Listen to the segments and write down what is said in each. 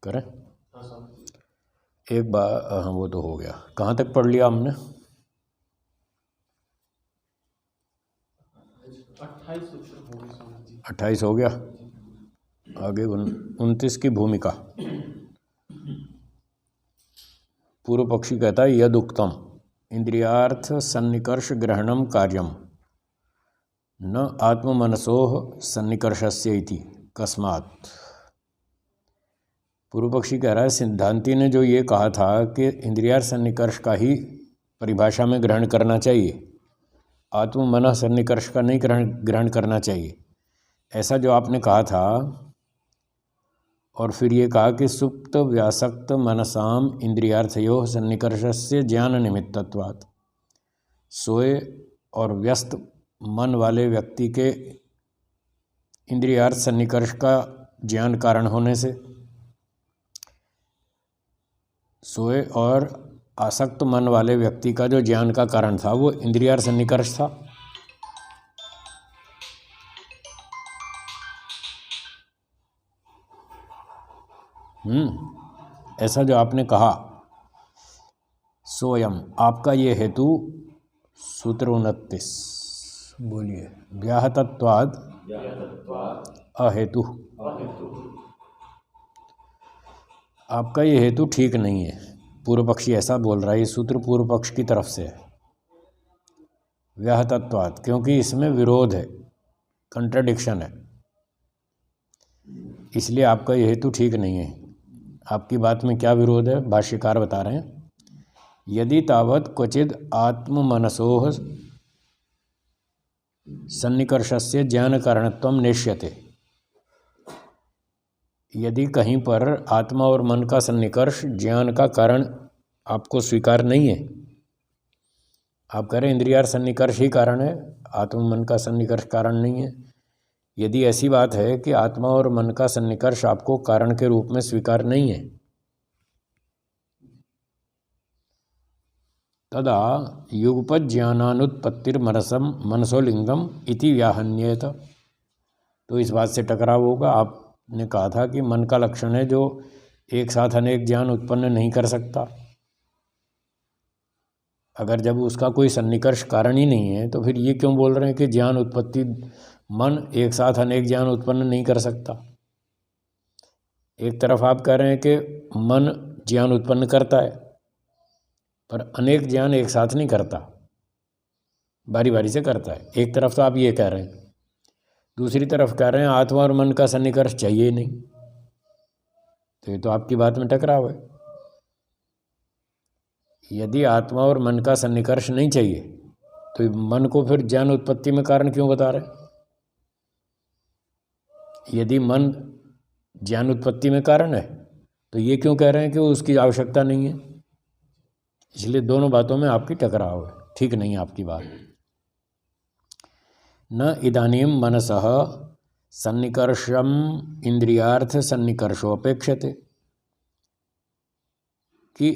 करें एक बार। हाँ वो तो हो गया। कहाँ तक पढ़ लिया हमने? 28 हो गया। आगे 29 की भूमिका। पूर्व पक्षी कहता है यदुक्तम इंद्रियार्थ सन्निकर्ष ग्रहणम कार्यम न आत्ममनसोः सन्निकर्षस्य इति कस्मात्। पूर्व पक्षी कह रहा है सिद्धांति ने जो ये कहा था कि इंद्रियार्थ सन्निकर्ष का ही परिभाषा में ग्रहण करना चाहिए, आत्म मन सन्निकर्ष का नहीं ग्रहण करना चाहिए, ऐसा जो आपने कहा था, और फिर ये कहा कि सुप्त व्यासक्त मनसाम इंद्रियार्थयो सन्निकर्षस्य ज्ञान निमित्तत्वात्, सोए और व्यस्त मन वाले व्यक्ति के इंद्रियार्थ सन्निकर्ष का ज्ञान कारण होने से, सोए और आसक्त मन वाले व्यक्ति का जो ज्ञान का कारण था वो इंद्रियार्थ सन्निकर्ष था। ऐसा जो आपने कहा, सोयम आपका ये हेतु सूत्र 29 बोलिए, व्याहतत्वाद अहेतु, आपका ये हेतु ठीक नहीं है। पूर्व पक्षी ऐसा बोल रहा है, ये सूत्र पूर्व पक्ष की तरफ से है। व्याहतत्वाद क्योंकि इसमें विरोध है, कंट्राडिक्शन है, इसलिए आपका ये हेतु ठीक नहीं है। आपकी बात में क्या विरोध है? भाष्यकार बता रहे हैं, यदि तावत क्वचिद आत्ममनसोः सन्निकर्षस्य ज्ञान कारणत्वं नेष्यते, यदि कहीं पर आत्मा और मन का सन्निकर्ष ज्ञान का कारण आपको स्वीकार नहीं है, आप कह रहे इंद्रियार्थ सन्निकर्ष ही कारण है, आत्मा मन का सन्निकर्ष कारण नहीं है। यदि ऐसी बात है कि आत्मा और मन का सन्निकर्ष आपको कारण के रूप में स्वीकार नहीं है, तदा युगपद ज्ञानानुत्पत्तिर्मनसम मनसोलिंगम इति व्याहन्येत। तो इस बात से टकराव होगा। आपने कहा था कि मन का लक्षण है जो एक साथ अनेक ज्ञान उत्पन्न नहीं कर सकता। अगर जब उसका कोई सन्निकर्ष कारण ही नहीं है तो फिर ये क्यों बोल रहे हैं कि ज्ञान उत्पत्ति, मन एक साथ अनेक ज्ञान उत्पन्न नहीं कर सकता। एक तरफ आप कह रहे हैं कि मन ज्ञान उत्पन्न करता है, पर अनेक ज्ञान एक साथ नहीं करता, बारी बारी से करता है। एक तरफ तो आप ये कह रहे हैं, दूसरी तरफ कह रहे हैं आत्मा और मन का सन्निकर्ष चाहिए नहीं। तो ये तो आपकी बात में टकराव है। यदि आत्मा और मन का सन्निकर्ष नहीं चाहिए तो मन को फिर ज्ञान उत्पत्ति में कारण क्यों बता रहे? यदि मन ज्ञान उत्पत्ति में कारण है तो ये क्यों कह रहे हैं कि उसकी आवश्यकता नहीं है? इसलिए दोनों बातों में आपकी टकराव है, ठीक नहीं है आपकी बात। न इदानीम मनसः सन्निकर्षम इंद्रियार्थ सन्निकर्षोपेक्षते, कि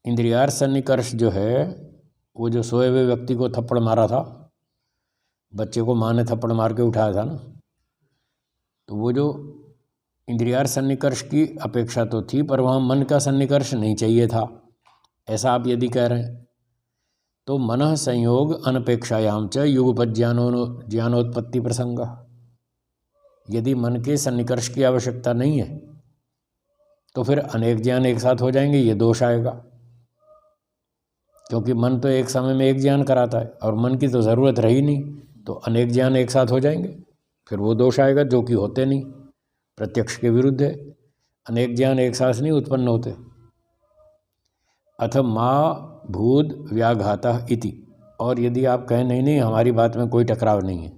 इंद्रियार्थ सन्निकर्ष जो है वो जो सोए हुए व्यक्ति को थप्पड़ मारा था, बच्चे को माँ ने थप्पड़ मार के उठाया था ना, तो वो जो इंद्रियार्थ सन्निकर्ष की अपेक्षा तो थी, पर वहाँ मन का सन्निकर्ष नहीं चाहिए था, ऐसा आप यदि कह रहे हैं तो मनः संयोग अनपेक्षायाम च युगपद ज्ञानोत्पत्ति प्रसंग। यदि मन के सन्निकर्ष की आवश्यकता नहीं है तो फिर अनेक ज्ञान एक साथ हो जाएंगे, ये दोष आएगा। क्योंकि मन तो एक समय में एक ज्ञान कराता है और मन की तो ज़रूरत रही नहीं, तो अनेक ज्ञान एक साथ हो जाएंगे, फिर वो दोष आएगा जो कि होते नहीं, प्रत्यक्ष के विरुद्ध है। अनेक ज्ञान एक साथ नहीं उत्पन्न होते। अथ माँ भूद व्याघातः इति, और यदि आप कहें नहीं नहीं हमारी बात में कोई टकराव नहीं है,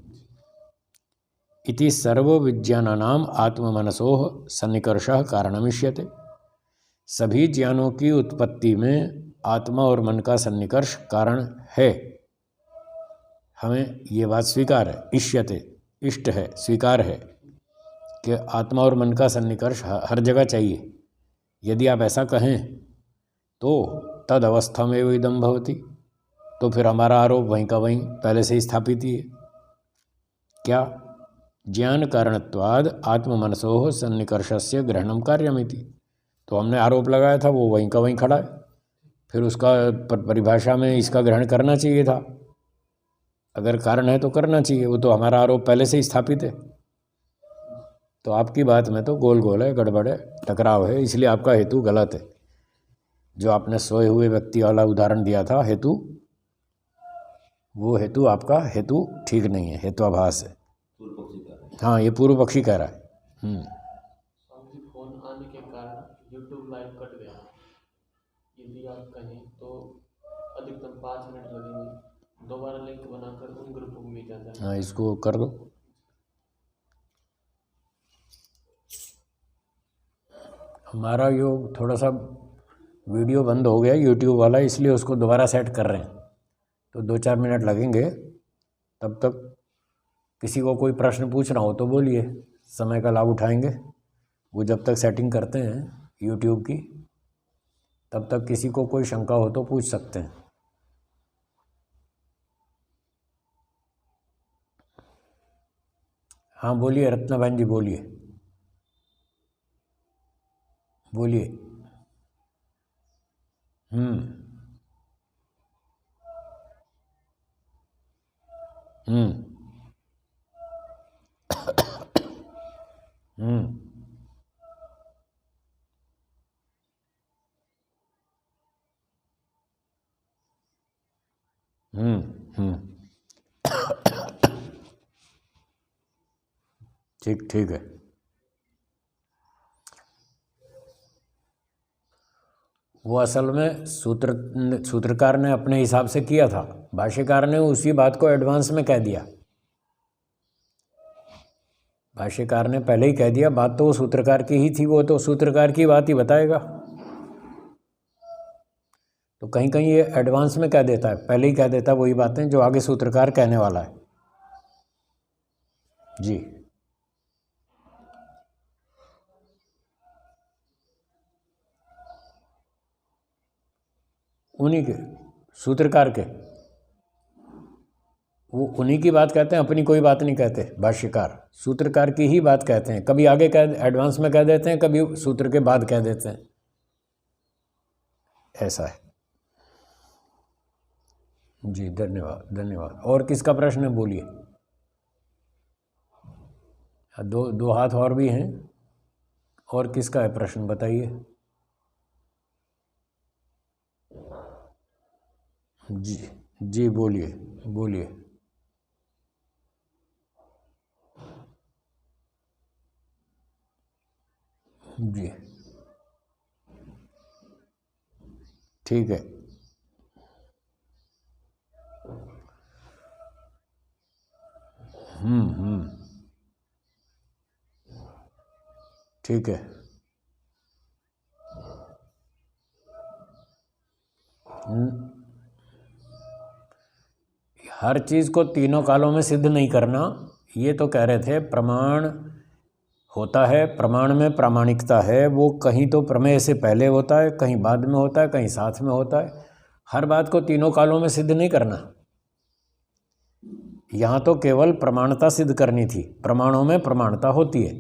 इति सर्व विज्ञानानाम आत्ममनसोः सन्निकर्षः कारणमिष्यते, सभी ज्ञानों की उत्पत्ति में आत्मा और मन का सन्निकर्ष कारण है। हमें ये बात स्वीकार है, इष्यते इष्ट है, स्वीकार है कि आत्मा और मन का सन्निकर्ष हर जगह चाहिए। यदि आप ऐसा कहें तो तद अवस्था में इदम भवति, तो फिर हमारा आरोप वहीं का वहीं पहले से ही स्थापित ही है। क्या? ज्ञान कारणत्वाद आत्ममनसोः सन्निकर्षस्य ग्रहणम कार्यमिति, तो हमने आरोप लगाया था, वो वहीं का वहीं खड़ा है। फिर उसका परिभाषा में इसका ग्रहण करना चाहिए था। अगर कारण है तो करना चाहिए, वो तो हमारा आरोप पहले से ही स्थापित है। तो आपकी बात में तो गोल गोल है, गड़बड़ है, टकराव है, इसलिए आपका हेतु गलत है। जो आपने सोए हुए व्यक्ति वाला उदाहरण दिया था हेतु, वो हेतु आपका हेतु ठीक नहीं है, हेत्वाभास है। हाँ, ये पूर्व पक्षी कह रहा है। फोन आने के कारण यूट्यूब लाइव कट गया। यदि आप कहें तो अधिकतम 5 मिनट लगेंगे, दोबारा लिंक बनाकर उन ग्रुपों में भेजा जाए। हाँ, इसको कर दो। हमारा योग थोड़ा सा वीडियो बंद हो गया यूट्यूब वाला, इसलिए उसको दोबारा सेट कर रहे हैं, तो 2-4 मिनट लगेंगे। तब तक किसी को कोई प्रश्न पूछना हो तो बोलिए, समय का लाभ उठाएंगे। वो जब तक सेटिंग करते हैं यूट्यूब की, तब तक किसी को कोई शंका हो तो पूछ सकते हैं। हाँ बोलिए रत्ना बहन जी, बोलिए बोलिए। हम्म हम्म हम्म हम्म हम्म ठीक ठीक है। वो असल में सूत्रकार ने अपने हिसाब से किया था, भाष्यकार ने उसी बात को एडवांस में कह दिया। भाष्यकार ने पहले ही कह दिया, बात तो वो सूत्रकार की ही थी, वो तो सूत्रकार की बात ही बताएगा। तो कहीं कहीं ये एडवांस में कह देता है, पहले ही कह देता है वही बातें जो आगे सूत्रकार कहने वाला है। जी, उन्हीं के सूत्रकार के, वो उन्हीं की बात कहते हैं, अपनी कोई बात नहीं कहते। भाष्यकार सूत्रकार की ही बात कहते हैं, कभी आगे कह एडवांस में कह देते हैं, कभी सूत्र के बाद कह देते हैं, ऐसा है। जी धन्यवाद धन्यवाद। और किसका प्रश्न है, बोलिए। दो हाथ और भी हैं। और किसका है प्रश्न, बताइए। जी जी बोलिए बोलिए। जी ठीक है। ठीक है। हर चीज़ को तीनों कालों में सिद्ध नहीं करना, ये तो कह रहे थे। प्रमाण होता है, प्रमाण में प्रामाणिकता है, वो कहीं तो प्रमेय से पहले होता है, कहीं बाद में होता है, कहीं साथ में होता है। हर बात को तीनों कालों में सिद्ध नहीं करना। यहाँ तो केवल प्रमाणता सिद्ध करनी थी, प्रमाणों में प्रमाणता होती है,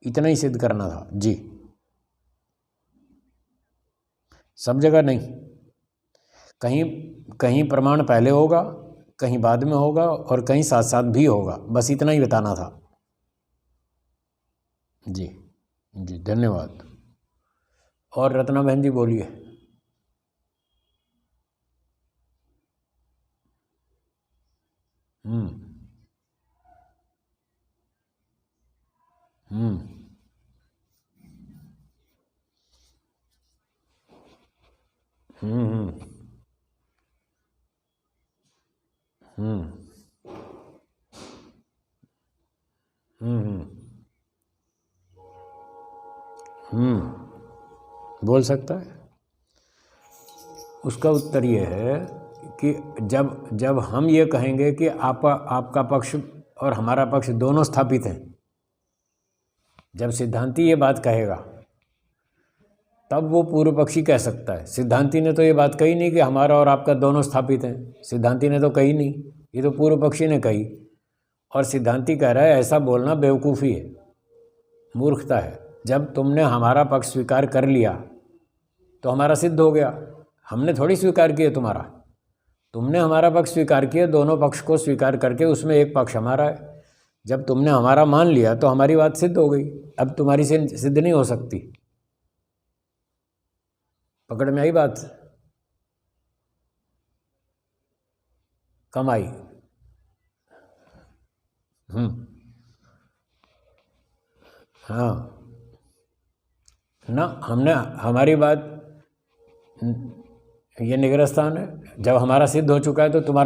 इतना ही सिद्ध करना था। जी, सब जगह नहीं, कहीं कहीं प्रमाण पहले होगा, कहीं बाद में होगा, और कहीं साथ साथ भी होगा, बस इतना ही बताना था। जी जी धन्यवाद। और रत्ना बहन जी बोलिए। हम्म हम्म हम्म हम्म हम्म बोल सकता है। उसका उत्तर ये है कि जब जब हम ये कहेंगे कि आपका पक्ष और हमारा पक्ष दोनों स्थापित हैं, जब सिद्धांती ये बात कहेगा तब वो पूर्व पक्षी कह सकता है। सिद्धांती ने तो ये बात कही नहीं कि हमारा और आपका दोनों स्थापित हैं, सिद्धांती ने तो कही नहीं, ये तो पूर्व पक्षी ने कही। और सिद्धांती कह रहा है ऐसा बोलना बेवकूफ़ी है, मूर्खता है। जब तुमने हमारा पक्ष स्वीकार कर लिया तो हमारा सिद्ध हो गया। हमने थोड़ी स्वीकार किया तुम्हारा, तुमने हमारा पक्ष स्वीकार किया। दोनों पक्ष को स्वीकार करके उसमें एक पक्ष हमारा है। जब तुमने हमारा मान लिया तो हमारी बात सिद्ध हो गई। अब तुम्हारी सिद्ध नहीं हो सकती। पकड़ में आई बात? कम आई? हाँ ना, हमने हमारी बात, ये निग्रह स्थान है। जब हमारा सिद्ध हो चुका है तो तुम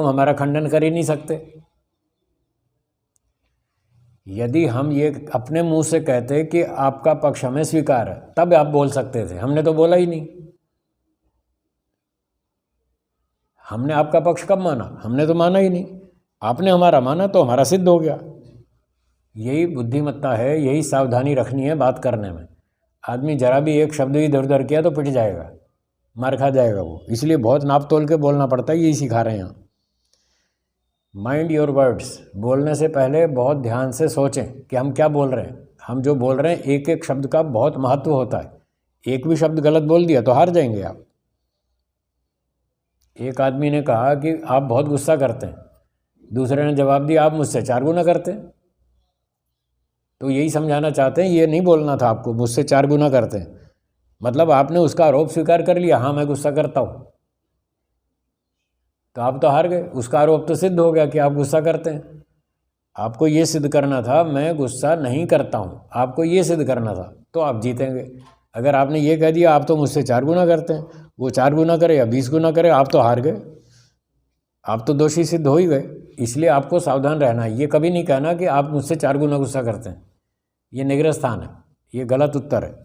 हमारा खंडन कर ही नहीं सकते। यदि हम ये अपने मुंह से कहते कि आपका पक्ष हमें स्वीकार है, तब आप बोल सकते थे। हमने तो बोला ही नहीं। हमने आपका पक्ष कब माना? हमने तो माना ही नहीं। आपने हमारा माना तो हमारा सिद्ध हो गया। यही बुद्धिमत्ता है, यही सावधानी रखनी है बात करने में। आदमी जरा भी एक शब्द इधर उधर किया तो पिट जाएगा, मार खा जाएगा वो। इसलिए बहुत नाप तोल के बोलना पड़ता है। यही सिखा रहे हैं यहाँ। Mind your words. बोलने से पहले बहुत ध्यान से सोचें कि हम क्या बोल रहे हैं। हम जो बोल रहे हैं, एक एक शब्द का बहुत महत्व होता है। एक भी शब्द गलत बोल दिया तो हार जाएंगे आप। एक आदमी ने कहा कि आप बहुत गुस्सा करते हैं। दूसरे ने जवाब दिया, आप मुझसे 4 गुना करते हैं। तो यही समझाना चाहते हैं, ये नहीं बोलना था आपको मुझसे 4 गुना करते हैं। मतलब आपने उसका आरोप स्वीकार कर लिया, हाँ मैं गुस्सा करता हूँ, तो आप तो हार गए। उसका आरोप तो सिद्ध हो गया कि आप गुस्सा करते हैं। आपको ये सिद्ध करना था मैं गुस्सा नहीं करता हूँ, आपको ये सिद्ध करना था, तो आप जीतेंगे। अगर आपने ये कह दिया आप तो मुझसे 4 गुना करते हैं, वो 4 गुना करे या 20 गुना करे, आप तो हार गए। आप तो दोषी सिद्ध हो ही गए। इसलिए आपको सावधान रहना है। ये कभी नहीं कहना कि आप मुझसे 4 गुना गुस्सा करते हैं। ये निग्रह स्थान है, ये गलत उत्तर है।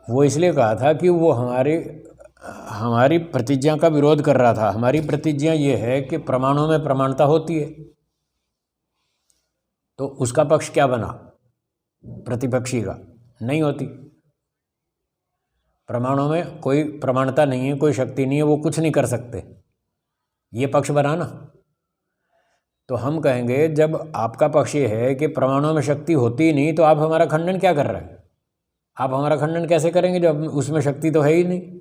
वो इसलिए कहा था कि वो हमारी प्रतिज्ञा का विरोध कर रहा था। हमारी प्रतिज्ञा ये है कि प्रमाणों में प्रमाणता होती है। तो उसका पक्ष क्या बना? प्रतिपक्षी का नहीं होती। प्रमाणों में कोई प्रमाणता नहीं है, कोई शक्ति नहीं है, वो कुछ नहीं कर सकते। ये पक्ष बना ना। तो हम कहेंगे जब आपका पक्ष ये है कि प्रमाणों में शक्ति होती ही नहीं, तो आप हमारा खंडन क्या कर रहे हैं? आप हमारा खंडन कैसे करेंगे जब उसमें शक्ति तो है ही नहीं?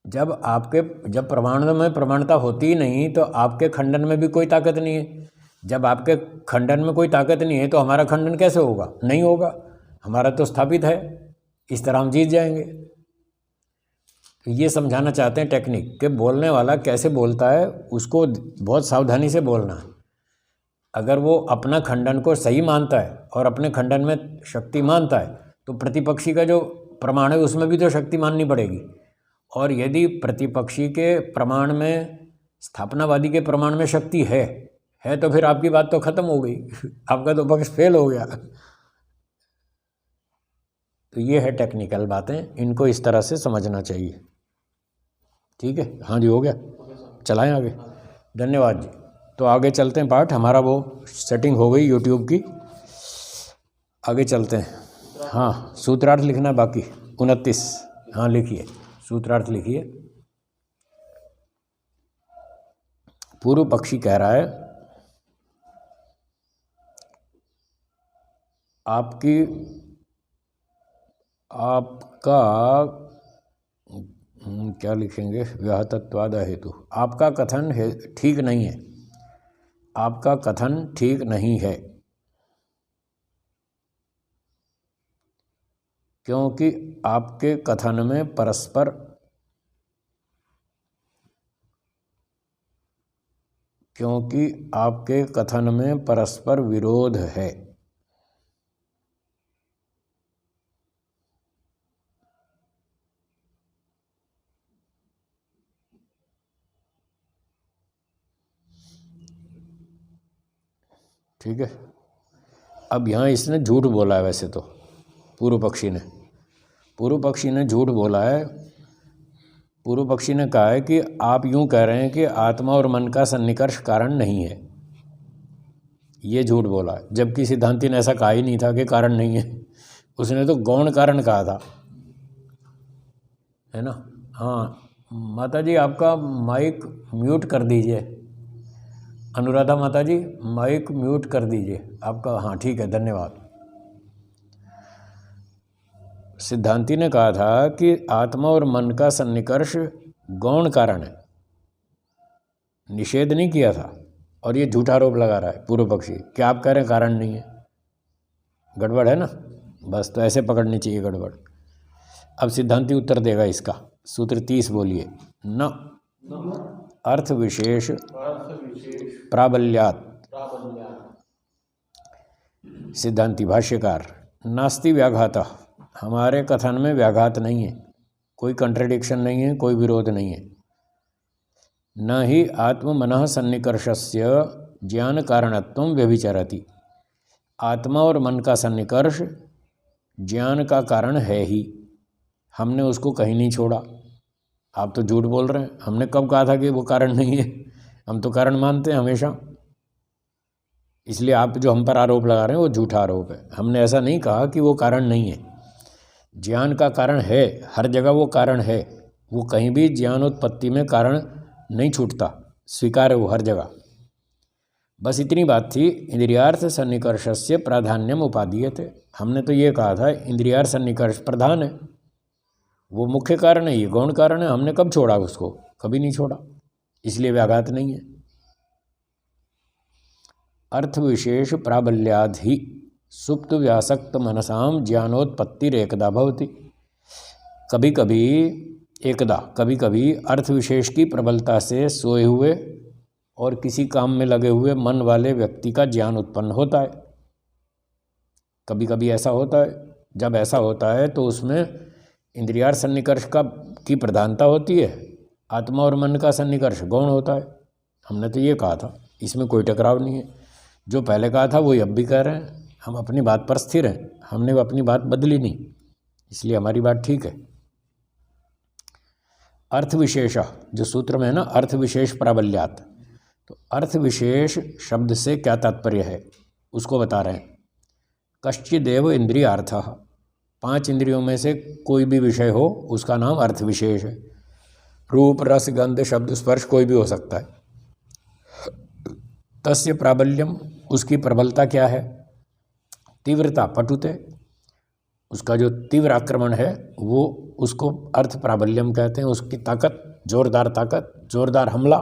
जब प्रमाणों में प्रमाणता होती ही नहीं तो आपके खंडन में भी कोई ताकत नहीं है। जब आपके खंडन में कोई ताकत नहीं है तो हमारा खंडन कैसे होगा? नहीं होगा। हमारा तो स्थापित है। इस तरह हम जीत जाएंगे। तो ये समझाना चाहते हैं टेक्निक कि बोलने वाला कैसे बोलता है, उसको बहुत सावधानी से बोलना है। अगर वो अपना खंडन को सही मानता है और अपने खंडन में शक्ति मानता है तो प्रतिपक्षी का जो प्रमाण है उसमें भी तो शक्ति माननी पड़ेगी। और यदि प्रतिपक्षी के प्रमाण में, स्थापनावादी के प्रमाण में शक्ति है तो फिर आपकी बात तो खत्म हो गई। आपका तो पक्ष फेल हो गया। तो ये है टेक्निकल बातें, इनको इस तरह से समझना चाहिए। ठीक है, हाँ जी, हो गया, चलाएं आगे। धन्यवाद जी। तो आगे चलते हैं पाठ। हमारा वो सेटिंग हो गई यूट्यूब की, आगे चलते हैं। हाँ, सूत्रार्थ लिखना बाकी 29। हाँ लिखिए, सूत्रार्थ लिखिए। पूर्व पक्षी कह रहा है आपका क्या लिखेंगे? व्याहतत्वाद हेतु। आपका कथन ठीक नहीं है। आपका कथन ठीक नहीं है क्योंकि आपके कथन में परस्पर विरोध है। ठीक है। अब यहाँ इसने झूठ बोला है। वैसे तो पूर्व पक्षी ने झूठ बोला है। पूर्व पक्षी ने कहा है कि आप यूँ कह रहे हैं कि आत्मा और मन का सन्निकर्ष कारण नहीं है। ये झूठ बोला है, जबकि सिद्धांति ने ऐसा कहा ही नहीं था कि कारण नहीं है, उसने तो गौण कारण कहा था, है ना। हाँ माता जी आपका माइक म्यूट कर दीजिए, अनुराधा माता जी माइक म्यूट कर दीजिए आपका। हाँ ठीक है, धन्यवाद। सिद्धांति ने कहा था कि आत्मा और मन का सन्निकर्ष गौण कारण है, निषेध नहीं किया था, और ये झूठा आरोप लगा रहा है पूर्व पक्षी कि आप कह रहे हैं कारण नहीं है। गड़बड़ है ना, बस तो ऐसे पकड़नी चाहिए गड़बड़। अब सिद्धांति उत्तर देगा इसका, सूत्र 30 बोलिए। न अर्थ विशेष प्राबल्यात। सिद्धांति भाष्यकार, नास्ति व्याघातः, हमारे कथन में व्याघात नहीं है, कोई कंट्रडिक्शन नहीं है, कोई विरोध नहीं है। न ही आत्म मनः सन्निकर्षस्य ज्ञान कारणत्वं व्यभिचरति, आत्मा और मन का सन्निकर्ष ज्ञान का कारण है ही, हमने उसको कहीं नहीं छोड़ा। आप तो झूठ बोल रहे हैं, हमने कब कहा था कि वो कारण नहीं है, हम तो कारण मानते हैं हमेशा। इसलिए आप जो हम पर आरोप लगा रहे हैं वो झूठा आरोप है, हमने ऐसा नहीं कहा कि वो कारण नहीं है। ज्ञान का कारण है, हर जगह वो कारण है, वो कहीं भी ज्ञानोत्पत्ति में कारण नहीं छूटता, स्वीकार है वो हर जगह। बस इतनी बात थी। इंद्रियार्थ सन्निकर्षस्य प्राधान्यम उपादीयते, हमने तो ये कहा था इंद्रियार्थ सन्निकर्ष प्रधान है, वो मुख्य कारण है, ये गौण कारण है। हमने कब छोड़ा उसको, कभी नहीं छोड़ा, इसलिए व्याघात नहीं है। अर्थ विशेष प्राबल्याधि सुप्त व्यासक्त मनसाम ज्ञानोत्पत्तिरेकदा भवति, कभी कभी एकदा, कभी कभी अर्थ विशेष की प्रबलता से सोए हुए और किसी काम में लगे हुए मन वाले व्यक्ति का ज्ञान उत्पन्न होता है। कभी कभी ऐसा होता है, जब ऐसा होता है तो उसमें इंद्रियार्थ सन्निकर्ष की प्रधानता होती है, आत्मा और मन का सन्निकर्ष गौण होता है। हमने तो ये कहा था, इसमें कोई टकराव नहीं है। जो पहले कहा था वही अब भी कह रहे हैं, हम अपनी बात पर स्थिर हैं, हमने अपनी बात बदली नहीं, इसलिए हमारी बात ठीक है। अर्थ विशेष जो सूत्र में है ना, अर्थ विशेष प्राबल्यात, तो अर्थ विशेष शब्द से क्या तात्पर्य है उसको बता रहे हैं। कश्चिदेव इंद्रियार्थः, 5 इंद्रियों में से कोई भी विषय हो उसका नाम अर्थ विशेष है। रूप रस गंध शब्द स्पर्श कोई भी हो सकता है। तस्य प्राबल्यम, उसकी प्रबलता क्या है, तीव्रता पटुते, उसका जो तीव्र आक्रमण है वो उसको अर्थ प्राबल्यम कहते हैं। उसकी ताकत, जोरदार ताकत, जोरदार हमला।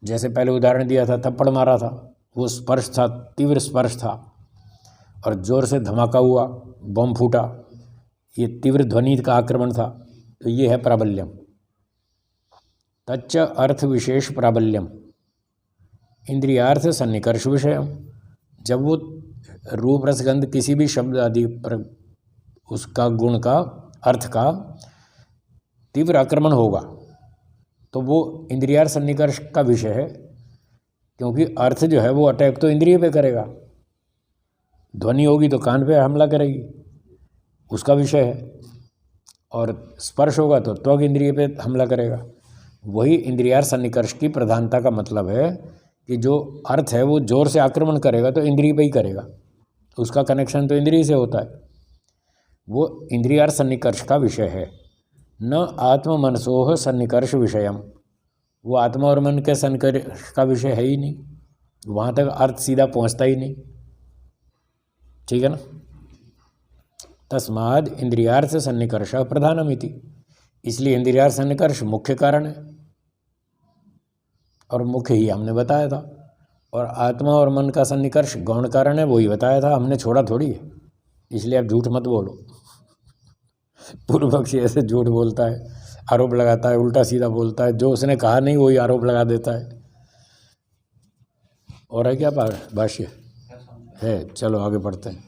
जैसे पहले उदाहरण दिया था, थप्पड़ मारा था, वो स्पर्श था, तीव्र स्पर्श था, और जोर से धमाका हुआ, बम फूटा, ये तीव्र ध्वनि का आक्रमण था, तो ये है प्राबल्यम। तच्च अर्थ विशेष प्राबल्यम इंद्रियार्थ सन्निकर्ष विषयम, जब वो रूप रसगंध किसी भी शब्द आदि पर उसका गुण का, अर्थ का तीव्र आक्रमण होगा तो वो इंद्रियार्थ सन्निकर्ष का विषय है, क्योंकि अर्थ जो है वो अटैक तो इंद्रिय पे करेगा। ध्वनि होगी तो कान पे हमला करेगी, उसका विषय है, और स्पर्श होगा तो त्वग इंद्रिय पे हमला करेगा। वही इंद्रियार्थ सन्निकर्ष की प्रधानता का मतलब है कि जो अर्थ है वो जोर से आक्रमण करेगा तो इंद्रिय पे ही करेगा, उसका कनेक्शन तो इंद्रिय से होता है, वो इंद्रियार्थ सन्निकर्ष का विषय है। न आत्म मनसोह सन्निकर्ष विषयम, वो आत्मा और मन के सन्निकर्ष का विषय है ही नहीं, वहाँ तक अर्थ सीधा पहुँचता ही नहीं, ठीक है ना। तस्माद इंद्रियार्थ सन्निकर्ष प्रधानमिति, इसलिए इंद्रियार्थ सन्निकर्ष मुख्य कारण है, और मुख्य ही हमने बताया था। और आत्मा और मन का सन्निकर्ष गौण कारण है, वही बताया था, हमने छोड़ा थोड़ी है। इसलिए आप झूठ मत बोलो। पूर्व पक्षी ऐसे झूठ बोलता है, आरोप लगाता है, उल्टा सीधा बोलता है, जो उसने कहा नहीं वही आरोप लगा देता है। और है क्या भाष्य है? चलो आगे पढ़ते हैं।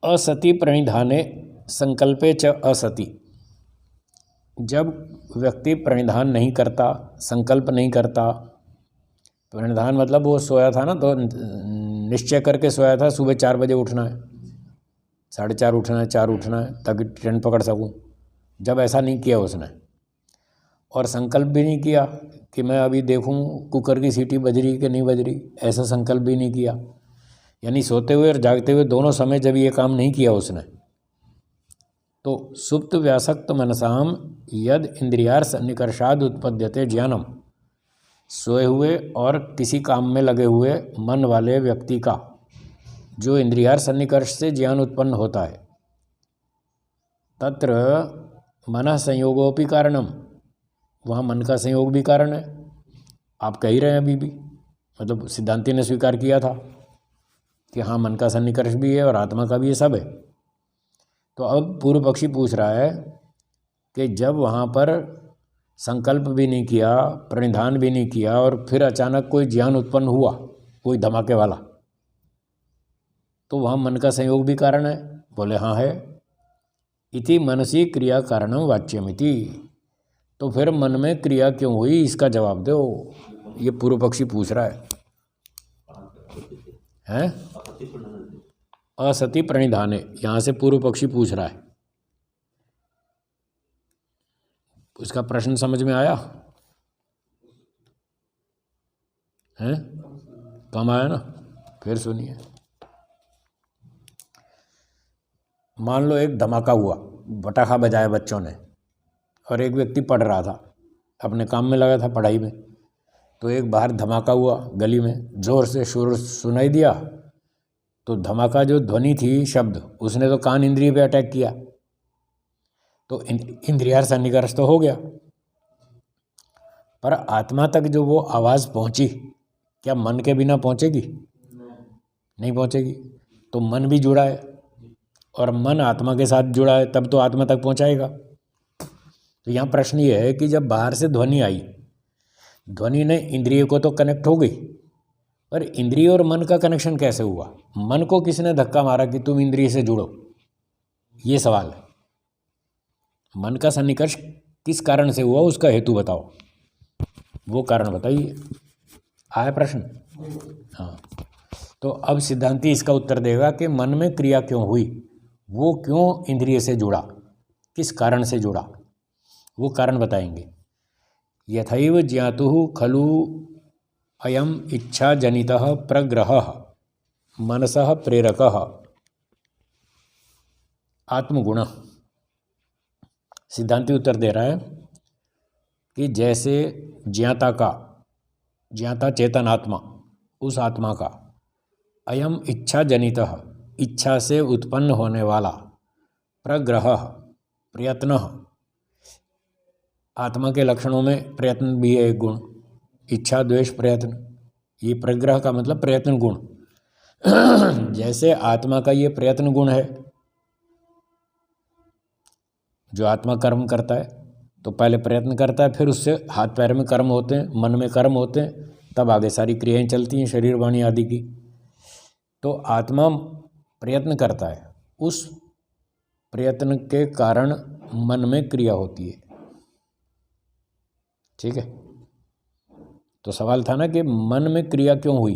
असति प्रणिधाने संकल्पे च असति, जब व्यक्ति प्रणिधान नहीं करता, संकल्प नहीं करता, प्रणिधान मतलब वो सोया था ना तो निश्चय करके सोया था सुबह 4 बजे उठना है, 4:30 उठना है, 4 उठना है ताकि ट्रेन पकड़ सकूं, जब ऐसा नहीं किया उसने, और संकल्प भी नहीं किया कि मैं अभी देखूं कुकर की सीटी बज रही कि नहीं बज रही, ऐसा संकल्प भी नहीं किया। यानी सोते हुए और जागते हुए दोनों समय जब ये काम नहीं किया उसने, तो सुप्त व्यासक्त मनसाम यद इंद्रियार सन्निकर्षाद उत्पद्यते ज्ञानम, सोए हुए और किसी काम में लगे हुए मन वाले व्यक्ति का जो इंद्रियार सन्निकर्ष से ज्ञान उत्पन्न होता है, तत्र मन संयोगोपि कारणम, वहाँ मन का संयोग भी कारण है। आप कह ही रहे हैं अभी भी, मतलब सिद्धांति ने स्वीकार किया था कि हाँ मन का सन्निकर्ष भी है और आत्मा का भी ये सब है। तो अब पूर्व पक्षी पूछ रहा है कि जब वहाँ पर संकल्प भी नहीं किया, प्रणिधान भी नहीं किया और फिर अचानक कोई ज्ञान उत्पन्न हुआ कोई धमाके वाला, तो वहाँ मन का संयोग भी कारण है। बोले हाँ है। इति मनसी क्रिया कारणम वाच्यमिति, तो फिर मन में क्रिया क्यों हुई इसका जवाब दो, ये पूर्व पक्षी पूछ रहा है? असति प्रणिधाने, यहाँ से पूर्व पक्षी पूछ रहा है। उसका प्रश्न समझ में आया है? कम आया ना? फिर सुनिए। मान लो एक धमाका हुआ, पटाखा बजाया बच्चों ने, और एक व्यक्ति पढ़ रहा था, अपने काम में लगा था पढ़ाई में, तो एक बाहर धमाका हुआ गली में, जोर से शोर सुनाई दिया, तो धमाका जो ध्वनि थी, शब्द, उसने तो कान इंद्रिय पे अटैक किया, तो इंद्रियार सन्निकर्ष तो हो गया। पर आत्मा तक जो वो आवाज़ पहुंची, क्या मन के बिना पहुंचेगी? नहीं पहुंचेगी। तो मन भी जुड़ा है और मन आत्मा के साथ जुड़ा है, तब तो आत्मा तक पहुंचाएगा। तो यहाँ प्रश्न ये है कि जब बाहर से ध्वनि आई, ध्वनि ने इंद्रिय को तो कनेक्ट हो गई, पर इंद्रिय और मन का कनेक्शन कैसे हुआ? मन को किसने धक्का मारा कि तुम इंद्रिय से जुड़ो? ये सवाल है। मन का सन्निकर्ष किस कारण से हुआ, उसका हेतु बताओ, वो कारण बताइए। आया प्रश्न? हाँ। तो अब सिद्धांती इसका उत्तर देगा कि मन में क्रिया क्यों हुई, वो क्यों इंद्रिय से जुड़ा, किस कारण से जुड़ा, वो कारण बताएंगे। यथैव ज्ञातुः खलु अयम इच्छा जनितः प्रग्रहः मनसः प्रेरकः आत्मगुण। सिद्धांती उत्तर दे रहा है कि जैसे ज्ञाता चेतन आत्मा, उस आत्मा का अयम इच्छा जनितः, इच्छा से उत्पन्न होने वाला, प्रग्रह प्रयत्न, आत्मा के लक्षणों में प्रयत्न भी है एक गुण, इच्छा द्वेष प्रयत्न, ये प्रग्रह का मतलब प्रयत्न गुण। जैसे आत्मा का ये प्रयत्न गुण है, जो आत्मा कर्म करता है तो पहले प्रयत्न करता है, फिर उससे हाथ पैर में कर्म होते हैं, मन में कर्म होते हैं, तब आगे सारी क्रियाएं चलती हैं शरीर वाणी आदि की। तो आत्मा प्रयत्न करता है, उस प्रयत्न के कारण मन में क्रिया होती है। ठीक है। तो सवाल था ना कि मन में क्रिया क्यों हुई,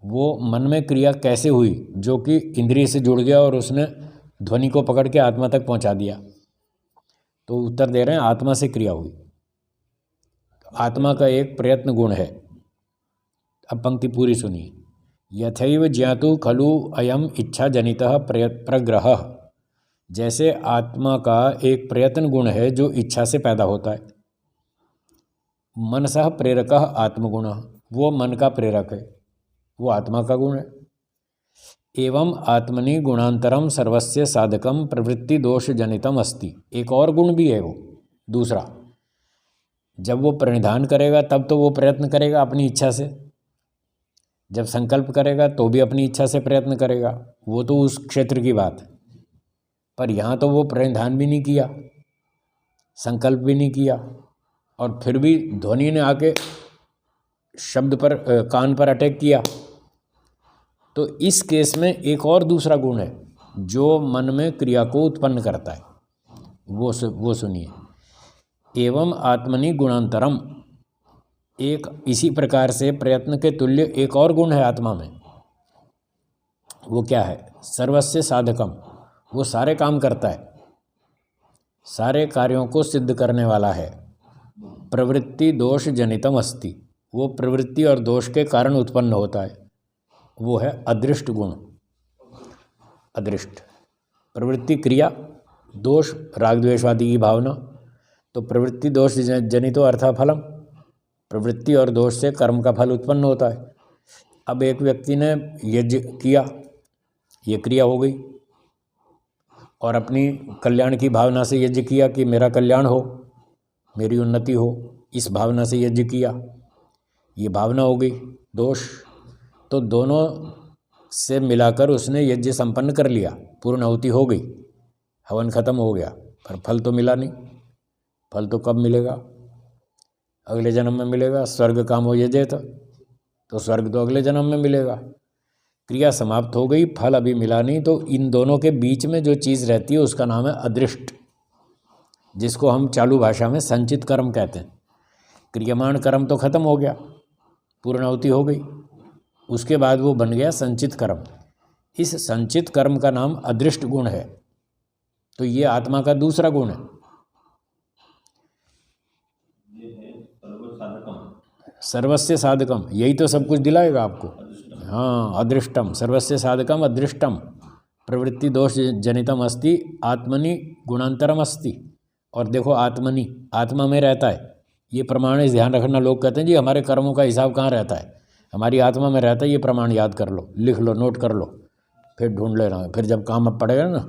वो मन में क्रिया कैसे हुई जो कि इंद्रिय से जुड़ गया और उसने ध्वनि को पकड़ के आत्मा तक पहुंचा दिया। तो उत्तर दे रहे हैं आत्मा से क्रिया हुई। आत्मा का एक प्रयत्न गुण है। अब पंक्ति पूरी सुनिए। यथैव ज्ञातु खलु अयम इच्छा जनितः प्रग्रहः, जैसे आत्मा का एक प्रयत्न गुण है जो इच्छा से पैदा होता है। मनसः प्रेरकः आत्मगुणः, वो मन का प्रेरक है, वो आत्मा का गुण है। एवं आत्मनि गुणांतरम सर्वस्य साधकम प्रवृत्ति दोष जनितम अस्ति, एक और गुण भी है वो दूसरा। जब वो प्रणिधान करेगा तब तो वो प्रयत्न करेगा अपनी इच्छा से, जब संकल्प करेगा तो भी अपनी इच्छा से प्रयत्न करेगा, वो तो उस क्षेत्र की बात है। पर यहाँ तो वो प्रणिधान भी नहीं किया, संकल्प भी नहीं किया, और फिर भी ध्वनि ने आके शब्द पर कान पर अटैक किया। तो इस केस में एक और दूसरा गुण है जो मन में क्रिया को उत्पन्न करता है, वो सुनिए। एवं आत्मनि गुणांतरम, एक इसी प्रकार से प्रयत्न के तुल्य एक और गुण है आत्मा में। वो क्या है? सर्वस्य साधकम, वो सारे काम करता है। सारे कार्यों को सिद्ध करने वाला है। प्रवृत्ति दोष जनितम अस्ति, वो प्रवृत्ति और दोष के कारण उत्पन्न होता है, वो है अदृष्ट गुण। अदृष्ट प्रवृत्ति क्रिया, दोष राग द्वेषवादी की भावना। तो प्रवृत्ति दोष जनितो अर्थफलम, प्रवृत्ति और दोष से कर्म का फल उत्पन्न होता है। अब एक व्यक्ति ने यज्ञ किया, ये क्रिया हो गई, और अपनी कल्याण की भावना से यज्ञ किया कि मेरा कल्याण हो, मेरी उन्नति हो, इस भावना से यज्ञ किया, ये भावना हो गई दोष। तो दोनों से मिलाकर उसने यज्ञ संपन्न कर लिया, पूर्णाहुति हो गई, हवन खत्म हो गया, पर फल तो मिला नहीं। फल तो कब मिलेगा? अगले जन्म में मिलेगा। स्वर्ग कामो यजेत, तो स्वर्ग तो अगले जन्म में मिलेगा। क्रिया समाप्त हो गई, फल अभी मिला नहीं। तो इन दोनों के बीच में जो चीज़ रहती है उसका नाम है अदृष्ट, जिसको हम चालू भाषा में संचित कर्म कहते हैं। क्रियमाण कर्म तो खत्म हो गया, पूर्णाहुति हो गई, उसके बाद वो बन गया संचित कर्म। इस संचित कर्म का नाम अदृष्ट गुण है। तो ये आत्मा का दूसरा गुण है। सर्वस्य साधकम, यही तो सब कुछ दिलाएगा आपको। हाँ, अदृष्टम, सर्वस्य साधकम अदृष्टम, प्रवृत्ति दोष जनितम अस्ति, आत्मनि गुणांतरम अस्ति। और देखो आत्मनि, आत्मा में रहता है, ये प्रमाण है, ध्यान रखना। लोग कहते हैं जी हमारे कर्मों का हिसाब कहाँ रहता है, हमारी आत्मा में रहता है। ये प्रमाण याद कर लो, लिख लो, नोट कर लो, फिर ढूंढ लेना। फिर जब काम अब पड़ेगा ना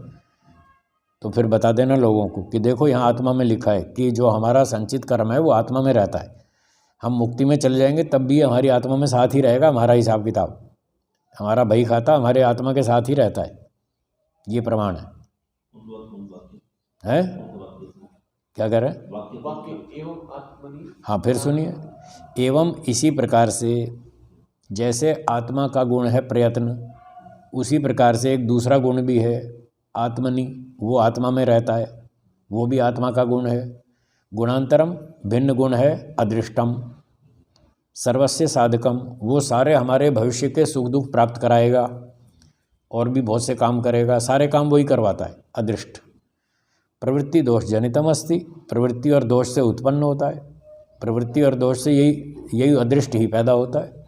तो फिर बता देना लोगों को कि देखो यहाँ आत्मा में लिखा है कि जो हमारा संचित कर्म है वो आत्मा में रहता है। हम मुक्ति में चले जाएंगे तब भी हमारी आत्मा में साथ ही रहेगा हमारा हिसाब किताब, हमारा बही खाता हमारे आत्मा के साथ ही रहता है। ये प्रमाण है? क्या कह रहे हैं? हाँ, फिर सुनिए। एवं इसी प्रकार से जैसे आत्मा का गुण है प्रयत्न, उसी प्रकार से एक दूसरा गुण भी है आत्मनि, वो आत्मा में रहता है, वो भी आत्मा का गुण है। गुणांतरम, भिन्न गुण है अदृष्टम। सर्वस्य साधकम, वो सारे हमारे भविष्य के सुख दुख प्राप्त कराएगा और भी बहुत से काम करेगा, सारे काम वही करवाता है, अदृष्ट। प्रवृत्ति दोष जनितम अस्ति, प्रवृत्ति और दोष से उत्पन्न होता है, प्रवृत्ति और दोष से यही अदृष्ट ही पैदा होता है।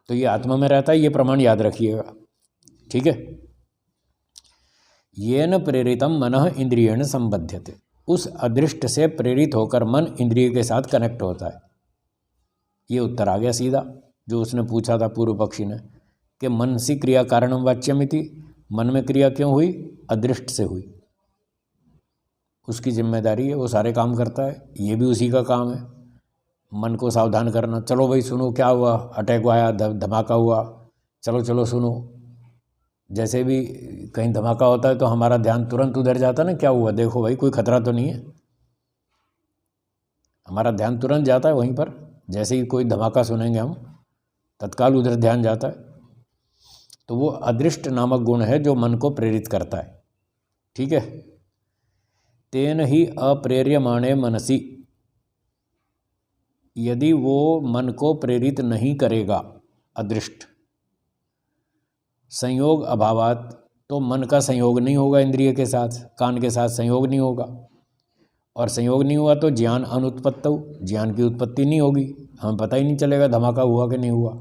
तो ये आत्मा में रहता है, ये प्रमाण याद रखिएगा, ठीक है। येन प्रेरितम मनः इंद्रियेण संबध्यते, उस अदृष्ट से प्रेरित होकर मन इंद्रिय के साथ कनेक्ट होता है। ये उत्तर आ गया सीधा जो उसने पूछा था पूर्व पक्षी ने कि मनसी क्रिया कारणम वाच्यमिति, मन में क्रिया क्यों हुई? अदृष्ट से हुई। उसकी जिम्मेदारी है, वो सारे काम करता है, ये भी उसी का काम है मन को सावधान करना। चलो भाई सुनो क्या हुआ, अटैक आया, धमाका हुआ, चलो चलो सुनो। जैसे भी कहीं धमाका होता है तो हमारा ध्यान तुरंत उधर जाता है ना, क्या हुआ देखो भाई, कोई खतरा तो नहीं है, हमारा ध्यान तुरंत जाता है वहीं पर। जैसे ही कोई धमाका सुनेंगे हम तत्काल उधर ध्यान जाता है। तो वो अदृष्ट नामक गुण है जो मन को प्रेरित करता है, ठीक है। तेन ही अप्रेर्यमाणे मनसी, यदि वो मन को प्रेरित नहीं करेगा अदृष्ट, संयोग अभावात, तो मन का संयोग नहीं होगा इंद्रिय के साथ, कान के साथ संयोग नहीं होगा, और संयोग नहीं हुआ तो ज्ञान अनुत्पत्तौ, ज्ञान की उत्पत्ति नहीं होगी, हमें पता ही नहीं चलेगा धमाका हुआ कि नहीं हुआ।